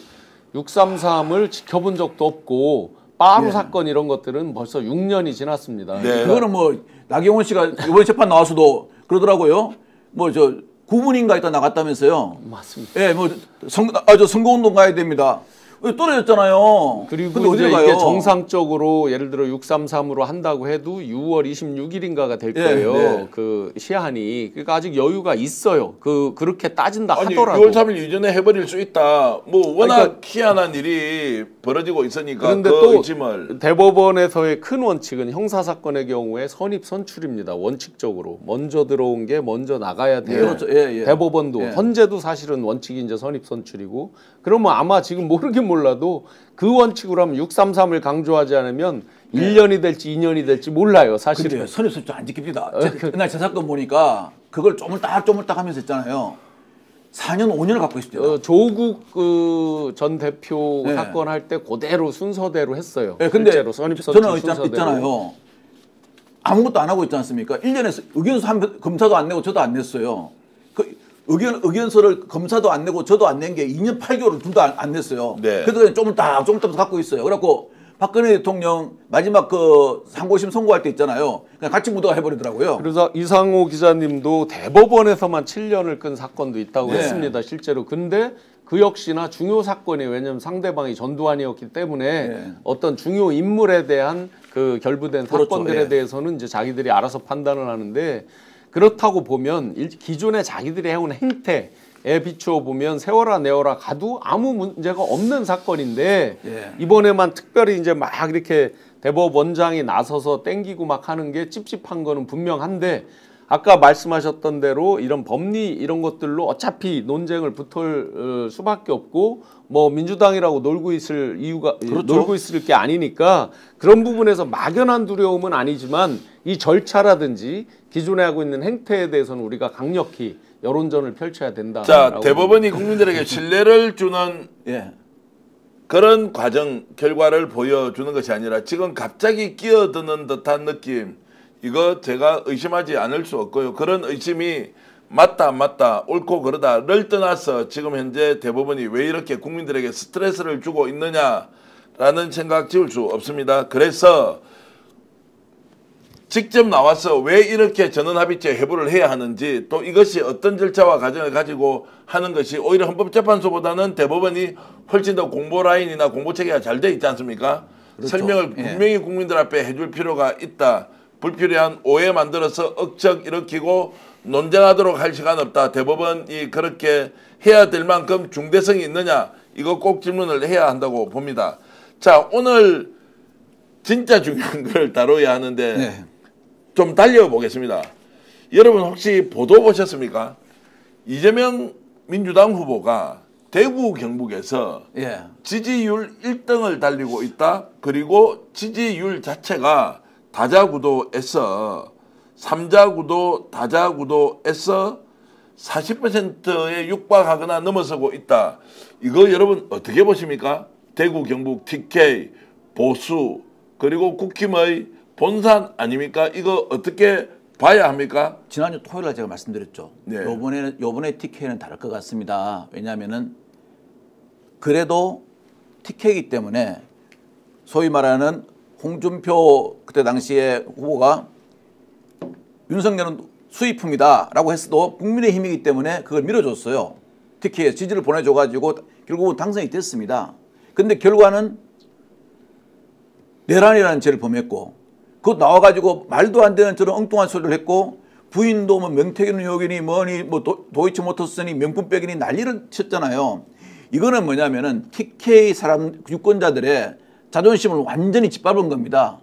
B: 633을 지켜본 적도 없고 빠루 사건 이런 것들은 벌써 6년이 지났습니다.
A: 네.
C: 그거는 뭐 나경원 씨가 이번 재판 나와서도 그러더라고요. 뭐 저 9분인가 있다 나갔다면서요.
B: 맞습니다.
C: 예, 뭐 선거운동 가야 됩니다. 떨어졌잖아요.
B: 그리고 이제 이게 정상적으로 예를 들어 633으로 한다고 해도 6월 26일인가가 될 거예요. 네. 그 시한이. 그러니까 아직 여유가 있어요. 그렇게 따진다 하더라도.
A: 6월 3일 이전에 해버릴 수 있다. 뭐 워낙 그러니까, 희한한 일이 벌어지고 있으니까
B: 그런데
A: 그
B: 또
A: 의심을.
B: 대법원에서의 큰 원칙은 형사사건의 경우에 선입 선출입니다. 원칙적으로. 먼저 들어온 게 먼저 나가야 돼요. 그렇죠. 대법원도 헌재도 사실은 원칙이 이제 선입 선출이고 그러면 아마 지금 모르긴 몰라도 그 원칙으로 하면 633을 강조하지 않으면 1년이 될지 2년이 될지 몰라요. 사실은.
C: 근데 선입 선출 안 지킵니다. 그날 제 사건 보니까 그걸 쪼물딱 하면서 했잖아요. 4년 5년을 갖고 있습니다.
B: 조국 전 대표 사건 할 때 그대로 순서대로 했어요.
C: 근데
B: 실제로 선입 선출
C: 저는 있잖아요. 아무것도 안 하고 있지 않습니까? 1년에 의견서 검사도 안 내고 저도 안 냈어요. 의견서를 검사도 안 내고 저도 안 낸 게 2년 8개월을 둘 다 안 냈어요. 네. 그래서 그냥 쪼물딱 갖고 있어요. 그래갖고 박근혜 대통령 마지막 그 상고심 선고할 때 있잖아요. 그냥 같이 묻어가 해버리더라고요.
B: 그래서 이상호 기자님도 대법원에서만 7년을 끈 사건도 있다고 했습니다. 실제로. 근데 그 역시나 중요 사건이 왜냐하면 상대방이 전두환이었기 때문에 어떤 중요 인물에 대한 그 결부된 사건들에 대해서는 이제 자기들이 알아서 판단을 하는데 그렇다고 보면 기존에 자기들이 해온 행태에 비추어 보면 세워라 내워라 가도 아무 문제가 없는 사건인데 이번에만 특별히 이제 막 이렇게 대법원장이 나서서 땡기고 막 하는 게 찝찝한 거는 분명한데 아까 말씀하셨던 대로 이런 법리 이런 것들로 어차피 논쟁을 붙을 수밖에 없고 뭐 민주당이라고 놀고 있을 이유가 놀고 있을 게 아니니까 그런 부분에서 막연한 두려움은 아니지만 이 절차라든지 기존에 하고 있는 행태에 대해서는 우리가 강력히 여론전을 펼쳐야 된다.
A: 자, 대법원이 국민들에게 신뢰를 주는 그런 과정 결과를 보여주는 것이 아니라 지금 갑자기 끼어드는 듯한 느낌 이거 제가 의심하지 않을 수 없고요. 그런 의심이 맞다 안 맞다 옳고 그러다를 떠나서 지금 현재 대법원이 왜 이렇게 국민들에게 스트레스를 주고 있느냐라는 생각 지울 수 없습니다. 그래서 직접 나와서 왜 이렇게 전원합의체 회부를 해야 하는지 또 이것이 어떤 절차와 과정을 가지고 하는 것이 오히려 헌법재판소보다는 대법원이 훨씬 더 공보 라인이나 공보 체계가 잘 돼 있지 않습니까? 그렇죠. 설명을 분명히 국민들 앞에 해줄 필요가 있다. 불필요한 오해 만들어서 억척 일으키고 논쟁하도록 할 시간 없다. 대법원이 그렇게 해야 될 만큼 중대성이 있느냐 이거 꼭 질문을 해야 한다고 봅니다. 자, 오늘 진짜 중요한 걸 다뤄야 하는데 좀 달려보겠습니다. 여러분 혹시 보도 보셨습니까? 이재명 민주당 후보가 대구 경북에서 지지율 1등을 달리고 있다. 그리고 지지율 자체가 다자구도에서 3자구도 다자구도에서 40%에 육박하거나 넘어서고 있다. 이거 여러분 어떻게 보십니까? 대구 경북 TK 보수 그리고 국힘의 본산 아닙니까? 이거 어떻게 봐야 합니까?
C: 지난주 토요일에 제가 말씀드렸죠. 요번에 TK는 다를 것 같습니다. 왜냐하면은 그래도 TK이기 때문에 소위 말하는 홍준표 그때 당시에 후보가 윤석열은 수입품이다라고 했어도 국민의힘이기 때문에 그걸 밀어줬어요. TK에 지지를 보내줘가지고 결국은 당선이 됐습니다. 근데 결과는 내란이라는 죄를 범했고 그거 나와가지고 말도 안 되는 저런 엉뚱한 소리를 했고 부인도 뭐 명태균 의원이 뭐니 뭐 도이치모터스니 명품백이니 난리를 쳤잖아요. 이거는 뭐냐면은 TK 사람 유권자들의 자존심을 완전히 짓밟은 겁니다.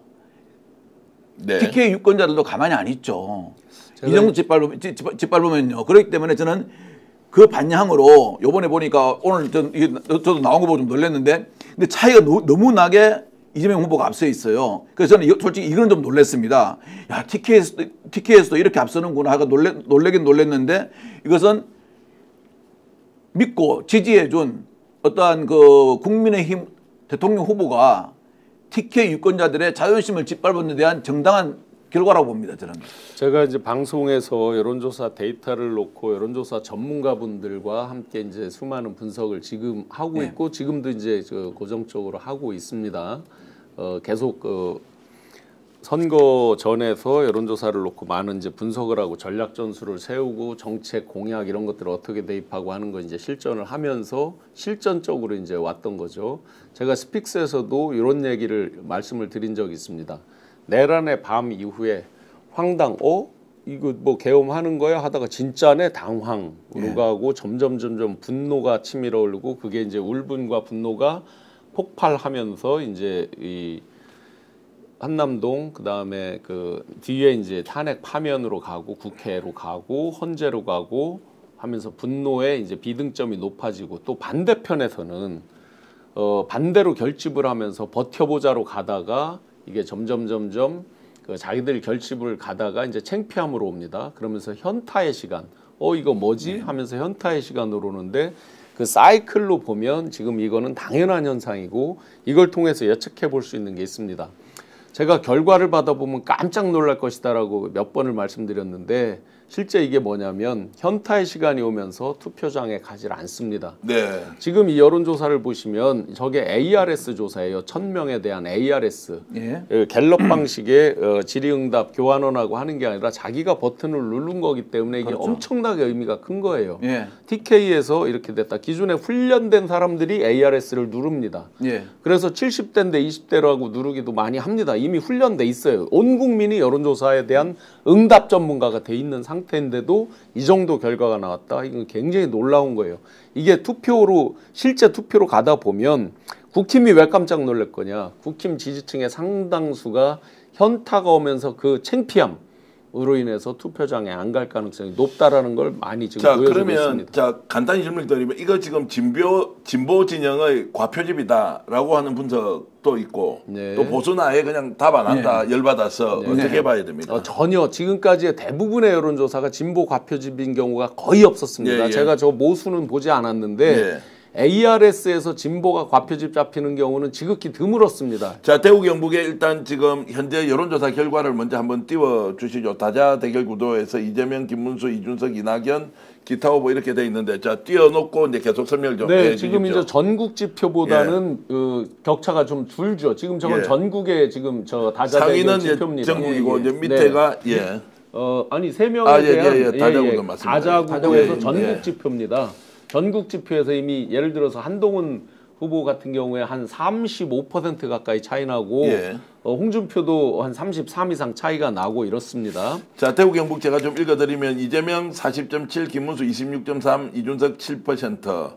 C: TK 유권자들도 가만히 안 있죠. 이 정도 짓밟으면요. 그렇기 때문에 저는 그 반향으로 요번에 보니까 오늘 저도 나온 거 보고 좀 놀랐는데 근데 차이가 너무 나게 이재명 후보가 앞서 있어요. 그래서 저는 솔직히 이건 좀 놀랐습니다. 야, TK에서도 이렇게 앞서는구나 하고 놀래긴 놀랐는데 이것은 믿고 지지해준 어떠한 그 국민의힘 대통령 후보가 TK 유권자들의 자존심을 짓밟은 데 대한 정당한 결과라고 봅니다. 저는. 제가
B: 이제 방송에서 여론조사 데이터를 놓고 여론조사 전문가분들과 함께 이제 수많은 분석을 지금 하고 있고 지금도 이제 고정적으로 하고 있습니다. 계속 선거 전에서 여론조사를 놓고 많은 이제 분석을 하고 전략 전술을 세우고 정책 공약 이런 것들을 어떻게 대입하고 하는 거 이제 실전을 하면서 실전적으로 이제 왔던 거죠. 제가 스픽스에서도 이런 얘기를 말씀을 드린 적이 있습니다. 내란의 밤 이후에 황당, 이거 뭐 계엄하는 거야 하다가 진짜네 당황으로 가고 점점 분노가 치밀어 오르고 그게 이제 울분과 분노가 폭발하면서 이제 이 한남동 그다음에 그 뒤에 이제 탄핵 파면으로 가고 국회로 가고 헌재로 가고 하면서 분노의 이제 비등점이 높아지고 또 반대편에서는 반대로 결집을 하면서 버텨보자로 가다가 이게 점점 그 자기들 결집을 가다가 이제 창피함으로 옵니다. 그러면서 현타의 시간, 이거 뭐지? 하면서 현타의 시간으로 오는데 그 사이클로 보면 지금 이거는 당연한 현상이고 이걸 통해서 예측해 볼 수 있는 게 있습니다. 제가 결과를 받아보면 깜짝 놀랄 것이다라고 몇 번을 말씀드렸는데 실제 이게 뭐냐면 현타의 시간이 오면서 투표장에 가지 않습니다.
A: 네.
B: 지금 이 여론조사를 보시면 저게 ARS 조사예요. 1000명에 대한 ARS.
C: 예.
B: 갤럽 방식의 질의응답 교환원하고 하는 게 아니라 자기가 버튼을 누른 거기 때문에 이게
C: 그렇죠.
B: 엄청나게 의미가 큰 거예요.
C: 예.
B: TK에서 이렇게 됐다. 기존에 훈련된 사람들이 ARS를 누릅니다.
C: 예.
B: 그래서 70대인데 20대라고 누르기도 많이 합니다. 이미 훈련돼 있어요. 온 국민이 여론조사에 대한 응답 전문가가 돼 있는 상태인데도 이 정도 결과가 나왔다. 이건 굉장히 놀라운 거예요. 이게 실제 투표로 가다 보면 국힘이 왜 깜짝 놀랄 거냐. 국힘 지지층의 상당수가 현타가 오면서 그 창피함으로 인해서 투표장에 안 갈 가능성이 높다라는 걸 많이 지금 보여주고 있습니다.
A: 자, 간단히 질문 드리면 이거 지금 진보 진영의 과표집이다라고 하는 분석도 있고
B: 네.
A: 또 보수는 아예 그냥 답 안 한다 열받아서 어떻게 봐야 됩니까?
B: 전혀 지금까지의 대부분의 여론조사가 진보 과표집인 경우가 거의 없었습니다.
A: 예.
B: 제가 저 모수는 보지 않았는데 ARS에서 진보가 과표집 잡히는 경우는 지극히 드물었습니다.
A: 자, 대구 경북에 일단 지금 현재 여론조사 결과를 먼저 한번 띄워주시죠. 다자 대결 구도에서 이재명, 김문수, 이준석, 이낙연, 기타 후보 이렇게 돼 있는데 자 띄워놓고 이제 계속 설명을 좀
B: 네,
A: 해주십시오.
B: 지금 이제 전국 지표보다는 그 격차가 좀 줄죠. 지금 저건 전국의 지금 저 다자 대결 지표입니다.
A: 전국이고 이제 밑에가
B: 아니 3명에 대한
A: 다자구도 맞습니다.
B: 다자구에서 전국 지표입니다. 전국 지표에서 이미 예를 들어서 한동훈 후보 같은 경우에 한 35% 가까이 차이 나고 홍준표도 한 33 이상 차이가 나고 이렇습니다.
A: 자, 대구 경북 제가 좀 읽어드리면 이재명 40.7, 김문수 26.3, 이준석 7%,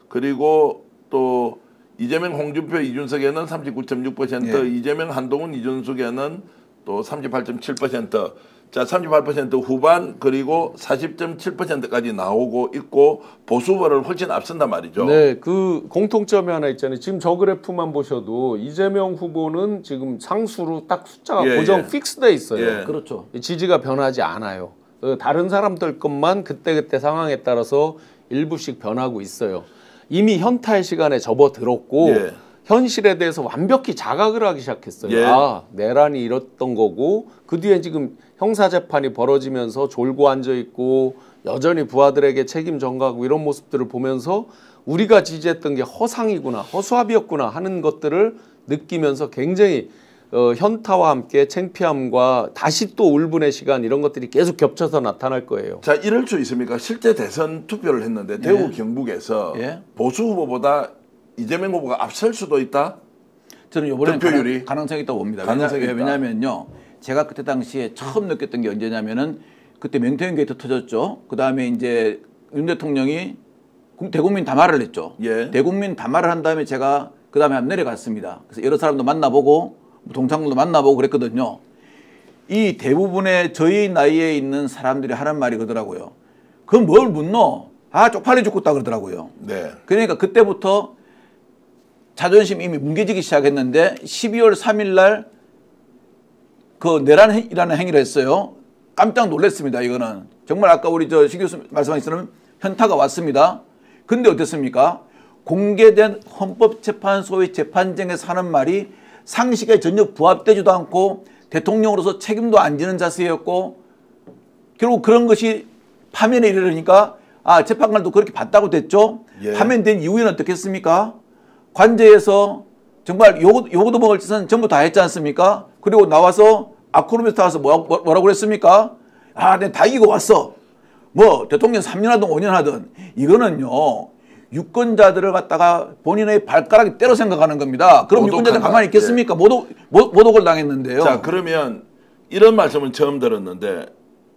A: 그리고 또 이재명, 홍준표, 이준석에는 39.6%, 이재명, 한동훈, 이준석에는 또 38.7%. 자, 38% 후반 그리고 40.7%까지 나오고 있고 보수 후보를 훨씬 앞선단 말이죠.
B: 네, 그 공통점이 하나 있잖아요. 지금 저 그래프만 보셔도 이재명 후보는 지금 상수로 딱 숫자가 고정 픽스돼 있어요.
C: 그렇죠.
B: 지지가 변하지 않아요. 다른 사람들 것만 그때그때 상황에 따라서 일부씩 변하고 있어요. 이미 현타의 시간에 접어들었고 현실에 대해서 완벽히 자각을 하기 시작했어요. 아, 내란이 이랬던 거고 그 뒤에 지금 형사재판이 벌어지면서 졸고 앉아있고 여전히 부하들에게 책임 전가하고 이런 모습들을 보면서 우리가 지지했던 게 허상이구나, 허수아비였구나 하는 것들을 느끼면서 굉장히 현타와 함께 창피함과 다시 또 울분의 시간 이런 것들이 계속 겹쳐서 나타날 거예요.
A: 자, 이럴 수 있습니까? 실제 대선 투표를 했는데 대구 경북에서 보수 후보보다 이재명 후보가 앞설 수도 있다?
C: 저는 이번에 가능성이 있다고 봅니다. 왜냐하면요. 제가 그때 당시에 처음 느꼈던 게 언제냐면은 그때 맹태현 게이트 터졌죠. 그 다음에 이제 윤 대통령이 대국민 담화를 했죠. 대국민 담화를 한 다음에 제가 그 다음에 한번 내려갔습니다. 그래서 여러 사람도 만나보고 동창들도 만나보고 그랬거든요. 이 대부분의 저희 나이에 있는 사람들이 하는 말이 그러더라고요. 그럼 뭘 묻노? 아, 쪽팔려 죽겠다 그러더라고요. 그러니까 그때부터 자존심 이미 뭉개지기 시작했는데 12월 3일 날 그 내란이라는 행위를 했어요. 깜짝 놀랐습니다. 이거는 정말 아까 우리 시 교수 말씀하신 것처럼 현타가 왔습니다. 근데 어땠습니까? 공개된 헌법재판소의 재판정에서 하는 말이 상식에 전혀 부합되지도 않고 대통령으로서 책임도 안 지는 자세였고 결국 그런 것이 파면에 이르니까 재판관도 그렇게 봤다고 됐죠. 파면된 이후에는 어떻게 했습니까? 관제에서 정말 요거도 먹을 짓은 전부 다 했지 않습니까? 그리고 나와서 아크로비스타 와서 뭐라고 그랬습니까? 아, 내가 다 이기고 왔어. 뭐 대통령 3년 하든 5년 하든 이거는요. 유권자들을 갖다가 본인의 발가락에 때려 생각하는 겁니다. 그럼 유권자들 가만히 있겠습니까? 모독을 당했는데요.
A: 자, 그러면 이런 말씀은 처음 들었는데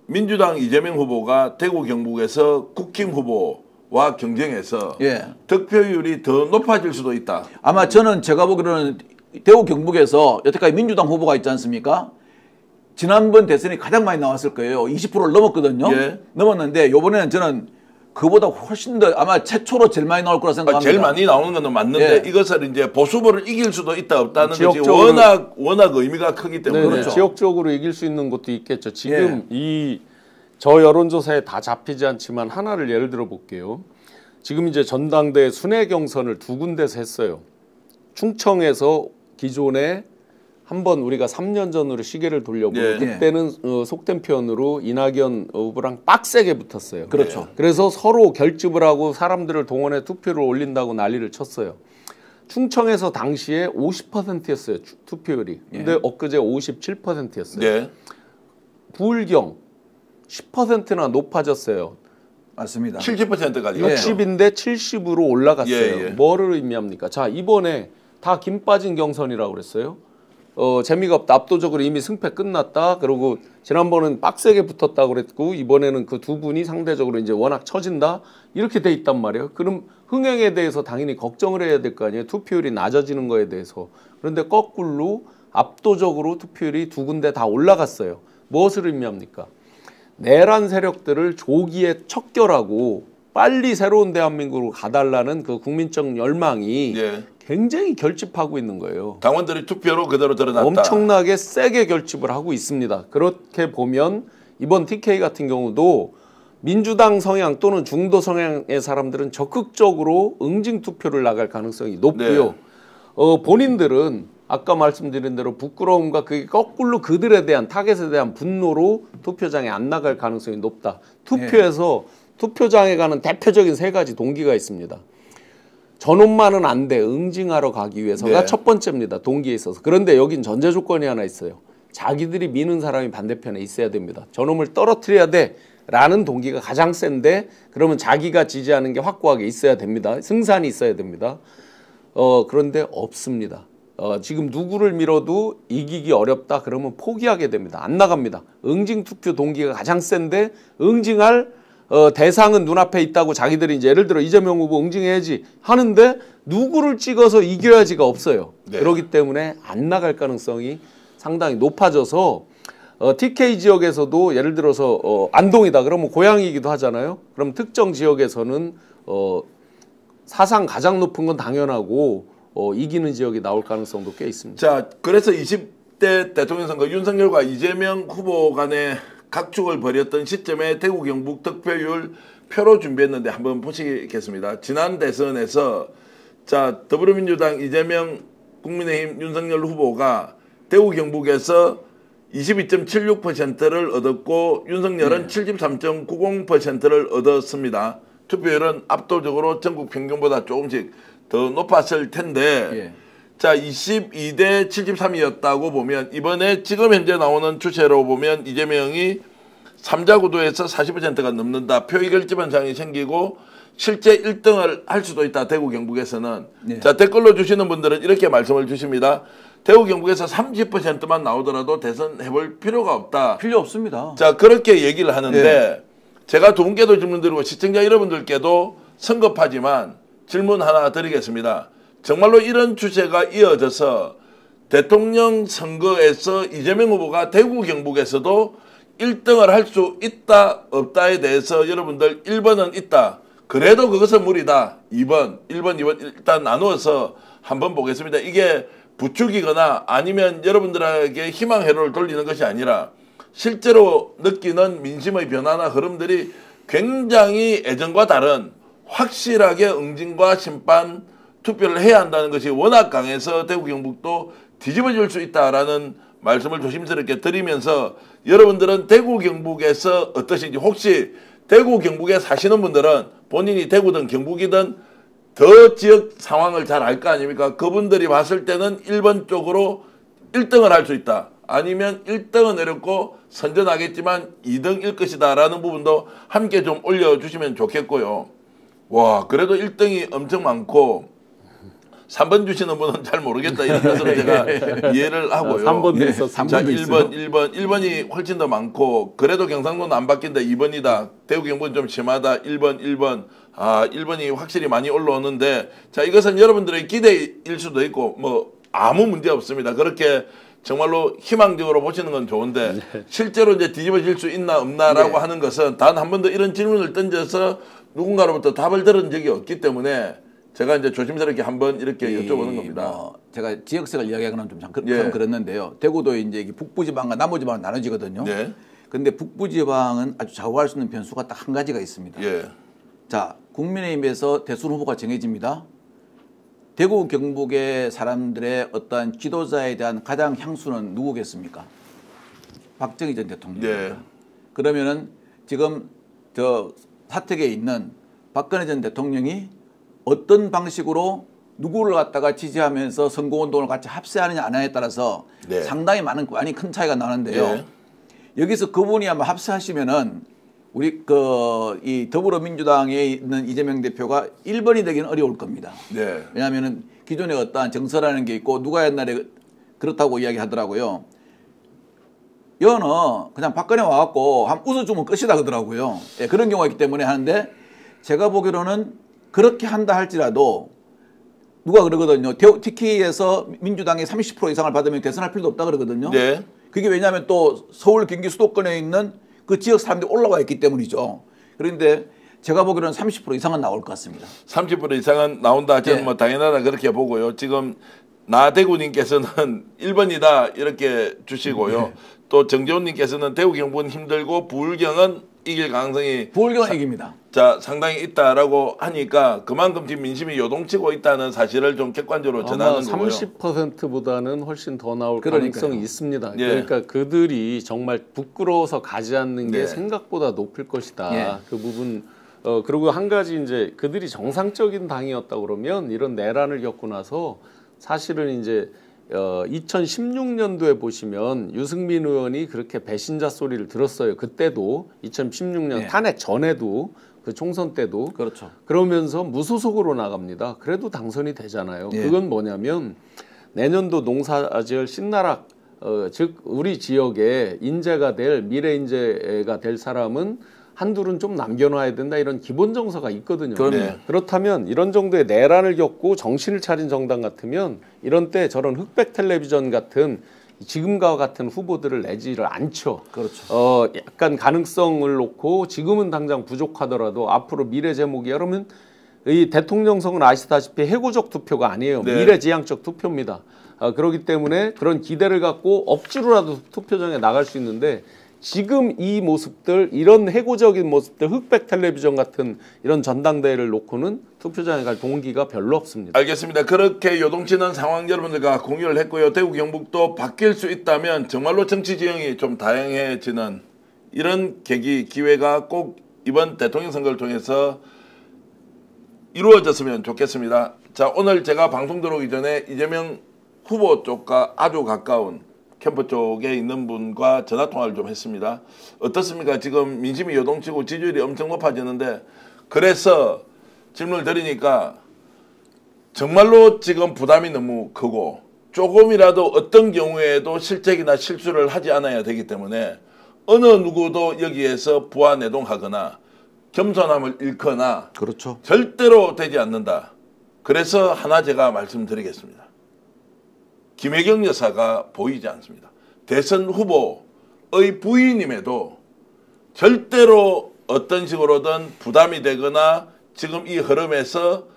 A: 민주당 이재명 후보가 대구 경북에서 국힘 후보와 경쟁해서 득표율이 더 높아질 수도 있다.
C: 아마 저는 제가 보기로는 대구 경북에서 여태까지 민주당 후보가 있지 않습니까? 지난번 대선이 가장 많이 나왔을 거예요. 20%를 넘었거든요. 넘었는데 이번에는 저는 그보다 훨씬 더 아마 최초로 제일 많이 나올 거라 생각합니다.
A: 제일 많이 나오는 건 맞는데 이것을 이제 보수보를 이길 수도 있다 없다는 것이 워낙 의미가 크기 때문에
B: 그렇죠. 지역적으로 이길 수 있는 것도 있겠죠. 지금 저 여론조사에 다 잡히지 않지만 하나를 예를 들어 볼게요. 지금 이제 전당대 순회 경선을 2군데서 했어요. 충청에서 기존에 한번 우리가 3년 전으로 시계를 돌려보면 그때는 속된 표현으로 이낙연 후보랑 빡세게 붙었어요.
C: 그렇죠.
B: 그래서 서로 결집을 하고 사람들을 동원해 투표를 올린다고 난리를 쳤어요. 충청에서 당시에 50%였어요. 투표율이. 근데 엊그제 57%였어요. 부울경 10%나 높아졌어요.
C: 맞습니다.
A: 70%까지.
B: 60인데 70으로 올라갔어요. 뭐를 의미합니까? 자, 이번에 다 김 빠진 경선이라고 그랬어요. 재미가 없다. 압도적으로 이미 승패 끝났다. 그리고 지난번은 빡세게 붙었다고 그랬고 이번에는 그 두 분이 상대적으로 이제 워낙 처진다. 이렇게 돼 있단 말이에요. 그럼 흥행에 대해서 당연히 걱정을 해야 될 거 아니에요. 투표율이 낮아지는 거에 대해서. 그런데 거꾸로 압도적으로 투표율이 2군데 다 올라갔어요. 무엇을 의미합니까? 내란 세력들을 조기에 척결하고 빨리 새로운 대한민국으로 가달라는 그 국민적 열망이 굉장히 결집하고 있는 거예요.
A: 당원들이 투표로 그대로 드러났다.
B: 엄청나게 세게 결집을 하고 있습니다. 그렇게 보면 이번 TK 같은 경우도 민주당 성향 또는 중도 성향의 사람들은 적극적으로 응징 투표를 나갈 가능성이 높고요. 본인들은 아까 말씀드린 대로 부끄러움과 그게 거꾸로 그들에 대한 타겟에 대한 분노로 투표장에 안 나갈 가능성이 높다. 투표에서 투표장에 가는 대표적인 3가지 동기가 있습니다. 전원만은 안 돼. 응징하러 가기 위해서가 첫 번째입니다. 동기에 있어서. 그런데 여긴 전제 조건이 하나 있어요. 자기들이 미는 사람이 반대편에 있어야 됩니다. 저놈을 떨어뜨려야 돼. 라는 동기가 가장 센데 그러면 자기가 지지하는 게 확고하게 있어야 됩니다. 승산이 있어야 됩니다. 그런데 없습니다. 지금 누구를 밀어도 이기기 어렵다 그러면 포기하게 됩니다. 안 나갑니다. 응징 투표 동기가 가장 센데 응징할 대상은 눈앞에 있다고 자기들이 이제 예를 들어 이재명 후보 응징해야지 하는데 누구를 찍어서 이겨야지가 없어요. 그렇기 때문에 안 나갈 가능성이 상당히 높아져서 TK 지역에서도 예를 들어서 안동이다 그러면 고향이기도 하잖아요. 그럼 특정 지역에서는 사상 가장 높은 건 당연하고 이기는 지역이 나올 가능성도 꽤 있습니다.
A: 자, 그래서 20대 대통령 선거 윤석열과 이재명 후보 간의 각축을 벌였던 시점에 대구 경북 득표율 표로 준비했는데 한번 보시겠습니다. 지난 대선에서 자 더불어민주당 이재명 국민의힘 윤석열 후보가 대구 경북에서 22.76%를 얻었고 윤석열은 73.90%를 얻었습니다. 투표율은 압도적으로 전국 평균보다 조금씩 더 높았을 텐데 자 22대 73이었다고 보면 이번에 지금 현재 나오는 추세로 보면 이재명이 3자 구도에서 40%가 넘는다. 표의결집 현상이 생기고 실제 1등을 할 수도 있다. 대구 경북에서는. 자 댓글로 주시는 분들은 이렇게 말씀을 주십니다. 대구 경북에서 30%만 나오더라도 대선 해볼 필요가 없다.
C: 필요 없습니다.
A: 자 그렇게 얘기를 하는데 제가 두 분께도 질문 드리고 시청자 여러분들께도 성급하지만 질문 하나 드리겠습니다. 정말로 이런 추세가 이어져서 대통령 선거에서 이재명 후보가 대구 경북에서도 1등을 할 수 있다 없다에 대해서 여러분들 1번은 있다. 그래도 그것은 무리다. 1번, 2번 일단 나누어서 한번 보겠습니다. 이게 부추기거나 아니면 여러분들에게 희망 회로를 돌리는 것이 아니라 실제로 느끼는 민심의 변화나 흐름들이 굉장히 예전과 다른 확실하게 응징과 심판 투표를 해야 한다는 것이 워낙 강해서 대구 경북도 뒤집어질 수 있다라는 말씀을 조심스럽게 드리면서 여러분들은 대구 경북에서 어떠신지 혹시 대구 경북에 사시는 분들은 본인이 대구든 경북이든 더 지역 상황을 잘 알 거 아닙니까? 그분들이 봤을 때는 1번 쪽으로 1등을 할 수 있다. 아니면 1등은 어렵고 선전하겠지만 2등일 것이다 라는 부분도 함께 좀 올려주시면 좋겠고요. 와, 그래도 1등이 엄청 많고 3번 주시는 분은 잘 모르겠다 이런 것으로 제가 이해를 하고요.
B: 3번도 있었어요.
A: 자, 1번이 훨씬 더 많고 그래도 경상도는 안 바뀐다. 2번이다. 대구 경북은 좀 심하다. 1번. 아, 1번이 확실히 많이 올라오는데 자, 이것은 여러분들의 기대일 수도 있고 뭐 아무 문제 없습니다. 그렇게 정말로 희망적으로 보시는 건 좋은데 실제로 이제 뒤집어질 수 있나 없나라고 하는 것은 단 한 번도 이런 질문을 던져서 누군가로부터 답을 들은 적이 없기 때문에 제가 이제 조심스럽게 한번 이렇게 여쭤보는 겁니다.
C: 제가 지역색을 이야기하거나 좀 그랬는데요. 대구도 이제 북부지방과 남부지방 나눠지거든요. 그런데 북부지방은 아주 좌우할 수 있는 변수가 딱 한 가지가 있습니다. 자, 국민의힘에서 대선 후보가 정해집니다. 대구 경북의 사람들의 어떠한 지도자에 대한 가장 향수는 누구겠습니까? 박정희 전 대통령입니다. 그러면은 지금 저 사택에 있는 박근혜 전 대통령이 어떤 방식으로 누구를 갖다가 지지하면서 선거운동을 같이 합세하느냐 안 하느냐에 따라서 상당히 많이 큰 차이가 나는데요. 여기서 그분이 아마 합세하시면은 우리 이 더불어민주당에 있는 이재명 대표가 1번이 되기는 어려울 겁니다. 왜냐하면은 기존에 어떠한 정서라는 게 있고 누가 옛날에 그렇다고 이야기하더라고요. 여는 그냥 박근혜 와갖고 한번 웃어주면 끝이다 그러더라고요. 그런 경우가 있기 때문에 하는데 제가 보기로는 그렇게 한다 할지라도 누가 그러거든요. TK에서 민주당이 30% 이상을 받으면 대선할 필요도 없다 그러거든요. 그게 왜냐하면 또 서울 경기 수도권에 있는 그 지역 사람들이 올라와 있기 때문이죠. 그런데 제가 보기로는 30% 이상은 나올 것 같습니다.
A: 30% 이상은 나온다. 저는 뭐 당연하다 그렇게 보고요. 지금 나대구님께서는 1번이다 이렇게 주시고요. 또 정재훈님께서는 대구 경북은 힘들고 부울경은 이길 가능성이
C: 부울경은 이깁니다.
A: 자, 상당히 있다라고 하니까 그만큼 지금 민심이 요동치고 있다는 사실을 좀 객관적으로 전하는 거고요.
B: 30%보다는 훨씬 더 나올 가능성이 있습니다. 그러니까 그들이 정말 부끄러워서 가지 않는 게 생각보다 높을 것이다. 그 부분 그리고 한 가지 이제 그들이 정상적인 당이었다 그러면 이런 내란을 겪고 나서 사실은 이제 2016년도에 보시면 유승민 의원이 그렇게 배신자 소리를 들었어요. 그때도 2016년 탄핵 전에도 그 총선 때도
C: 그렇죠.
B: 그러면서 무소속으로 나갑니다. 그래도 당선이 되잖아요. 그건 뭐냐면 내년도 농사지을 신나락 즉 우리 지역에 인재가 될 미래 인재가 될 사람은 한둘은 좀 남겨놔야 된다 이런 기본 정서가 있거든요. 그렇다면 이런 정도의 내란을 겪고 정신을 차린 정당 같으면 이런 때 저런 흑백 텔레비전 같은 지금과 같은 후보들을 내지를 않죠. 약간 가능성을 놓고 지금은 당장 부족하더라도 앞으로 미래 제목이야 그러면 이 대통령성은 아시다시피 해고적 투표가 아니에요. 미래지향적 투표입니다. 그렇기 때문에 그런 기대를 갖고 억지로라도 투표장에 나갈 수 있는데 지금 이 모습들 이런 해고적인 모습들 흑백 텔레비전 같은 이런 전당대회를 놓고는 투표장에 갈 동기가 별로 없습니다.
A: 알겠습니다. 그렇게 요동치는 상황 여러분들과 공유를 했고요. 대구 경북도 바뀔 수 있다면 정말로 정치 지형이 좀 다양해지는 이런 계기 기회가 꼭 이번 대통령 선거를 통해서 이루어졌으면 좋겠습니다. 자, 오늘 제가 방송 들어오기 전에 이재명 후보 쪽과 아주 가까운 캠프 쪽에 있는 분과 전화통화를 좀 했습니다. 어떻습니까? 지금 민심이 요동치고 지지율이 엄청 높아지는데 그래서 질문을 드리니까 정말로 지금 부담이 너무 크고 조금이라도 어떤 경우에도 실책이나 실수를 하지 않아야 되기 때문에 어느 누구도 여기에서 부하내동하거나 겸손함을 잃거나 절대로 되지 않는다. 그래서 하나 제가 말씀드리겠습니다. 김혜경 여사가 보이지 않습니다. 대선 후보의 부인임에도 절대로 어떤 식으로든 부담이 되거나 지금 이 흐름에서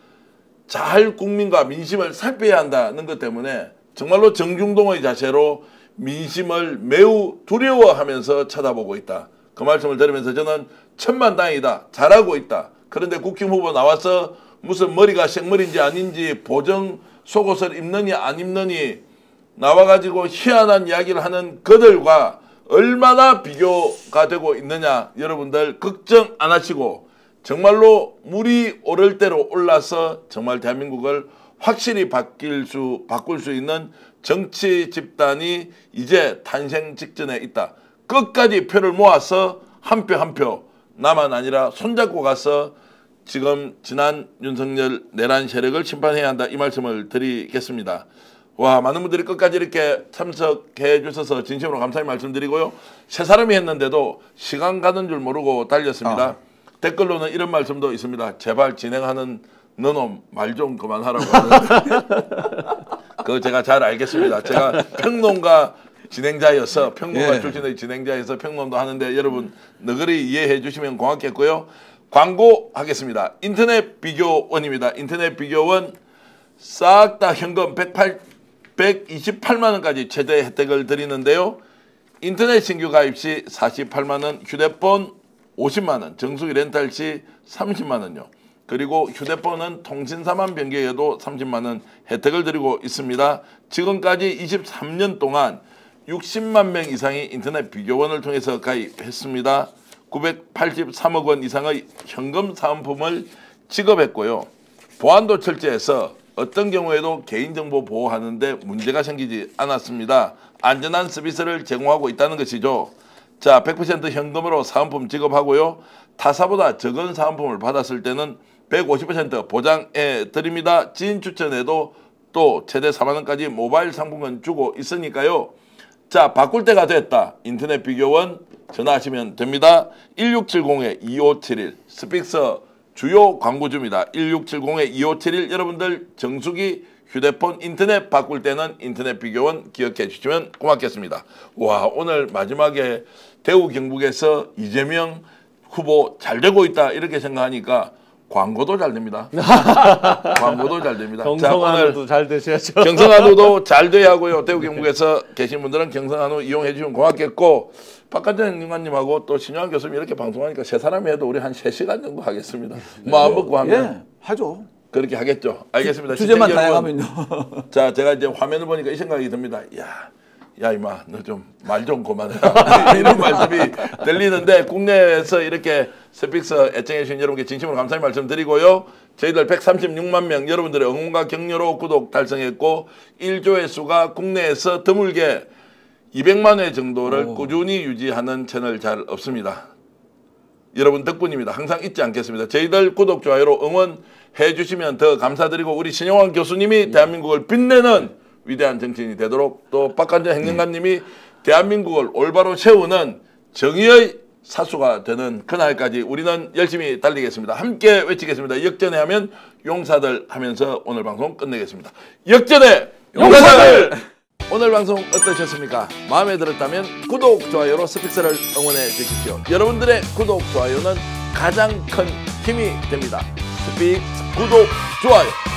A: 잘 국민과 민심을 살펴야 한다는 것 때문에 정말로 정중동의 자세로 민심을 매우 두려워하면서 쳐다보고 있다. 그 말씀을 들으면서 저는 천만다행이다. 잘하고 있다. 그런데 국힘 후보 나와서 무슨 머리가 생머리인지 아닌지 보정 속옷을 입느니 안 입느니 나와가지고 희한한 이야기를 하는 그들과 얼마나 비교가 되고 있느냐 여러분들 걱정 안 하시고 정말로 물이 오를 대로 올라서 정말 대한민국을 확실히 바꿀 수 있는 정치 집단이 이제 탄생 직전에 있다. 끝까지 표를 모아서 한 표 한 표 나만 아니라 손잡고 가서 지금 지난 윤석열 내란 세력을 심판해야 한다. 이 말씀을 드리겠습니다. 와, 많은 분들이 끝까지 이렇게 참석해 주셔서 진심으로 감사의 말씀드리고요. 세 사람이 했는데도 시간 가는 줄 모르고 달렸습니다. 댓글로는 이런 말씀도 있습니다. 제발 진행하는 너놈 말 좀 그만하라고 하는데 그거 제가 잘 알겠습니다. 제가 평론가 진행자여서 평론가 출신의 진행자여서 평론도 하는데 여러분 너그리 이해해 주시면 고맙겠고요. 광고하겠습니다. 인터넷 비교원입니다. 인터넷 비교원 싹 다 현금 128만 원까지 최대 혜택을 드리는데요. 인터넷 신규 가입 시 48만 원, 휴대폰 50만 원, 정수기 렌탈 시 30만 원요. 그리고 휴대폰은 통신사만 변경해도 30만 원 혜택을 드리고 있습니다. 지금까지 23년 동안 60만 명 이상이 인터넷 비교원을 통해서 가입했습니다. 983억 원 이상의 현금 사은품을 지급했고요. 보안도 철저해서 어떤 경우에도 개인정보 보호하는데 문제가 생기지 않았습니다. 안전한 서비스를 제공하고 있다는 것이죠. 자, 100% 현금으로 사은품 지급하고요. 타사보다 적은 사은품을 받았을 때는 150% 보장해 드립니다. 지인 추천에도 또 최대 4만 원까지 모바일 상품권 주고 있으니까요. 자, 바꿀 때가 됐다. 인터넷 비교원 전화하시면 됩니다. 1670-2571 스픽서 주요 광고주입니다. 1670-2571 여러분들 정수기, 휴대폰, 인터넷 바꿀 때는 인터넷 비교원 기억해 주시면 고맙겠습니다. 와, 오늘 마지막에 대구 경북에서 이재명 후보 잘 되고 있다 이렇게 생각하니까 광고도 잘 됩니다. 광고도 잘 됩니다.
B: 경성한우도 잘 되셔야죠.
A: 경성한우도 잘 돼야 하고요. 대구 경북에서 계신 분들은 경성한우 이용해 주시면 고맙겠고 박관정 행정관님하고 또 신영환 교수님 이렇게 방송하니까 세 사람이 해도 우리 한 3시간 정도 하겠습니다. 마음 먹고 하면
C: 하죠.
A: 그렇게 하겠죠. 알겠습니다.
C: 주제만 다양하면요.
A: 자, 제가 이제 화면을 보니까 이 생각이 듭니다. 야 이마 너 좀 말 좀 그만해라 이런 말씀이 들리는데 국내에서 이렇게 스픽서 애청해 주신 여러분께 진심으로 감사의 말씀드리고요. 저희들 136만 명 여러분들의 응원과 격려로 구독 달성했고 1조회수가 국내에서 드물게 200만 회 정도를 꾸준히 유지하는 채널 잘 없습니다. 여러분 덕분입니다. 항상 잊지 않겠습니다. 저희들 구독, 좋아요로 응원해 주시면 더 감사드리고 우리 신영환 교수님이 대한민국을 빛내는 위대한 정치인이 되도록 또 박관정 행정관님이 대한민국을 올바로 세우는 정의의 사수가 되는 그날까지 우리는 열심히 달리겠습니다. 함께 외치겠습니다. 역전의 하면 용사들 하면서 오늘 방송 끝내겠습니다. 역전의 용사들! 오늘 방송 어떠셨습니까? 마음에 들었다면 구독, 좋아요로 스픽서를 응원해 주십시오. 여러분들의 구독, 좋아요는 가장 큰 힘이 됩니다. 스픽 구독, 좋아요.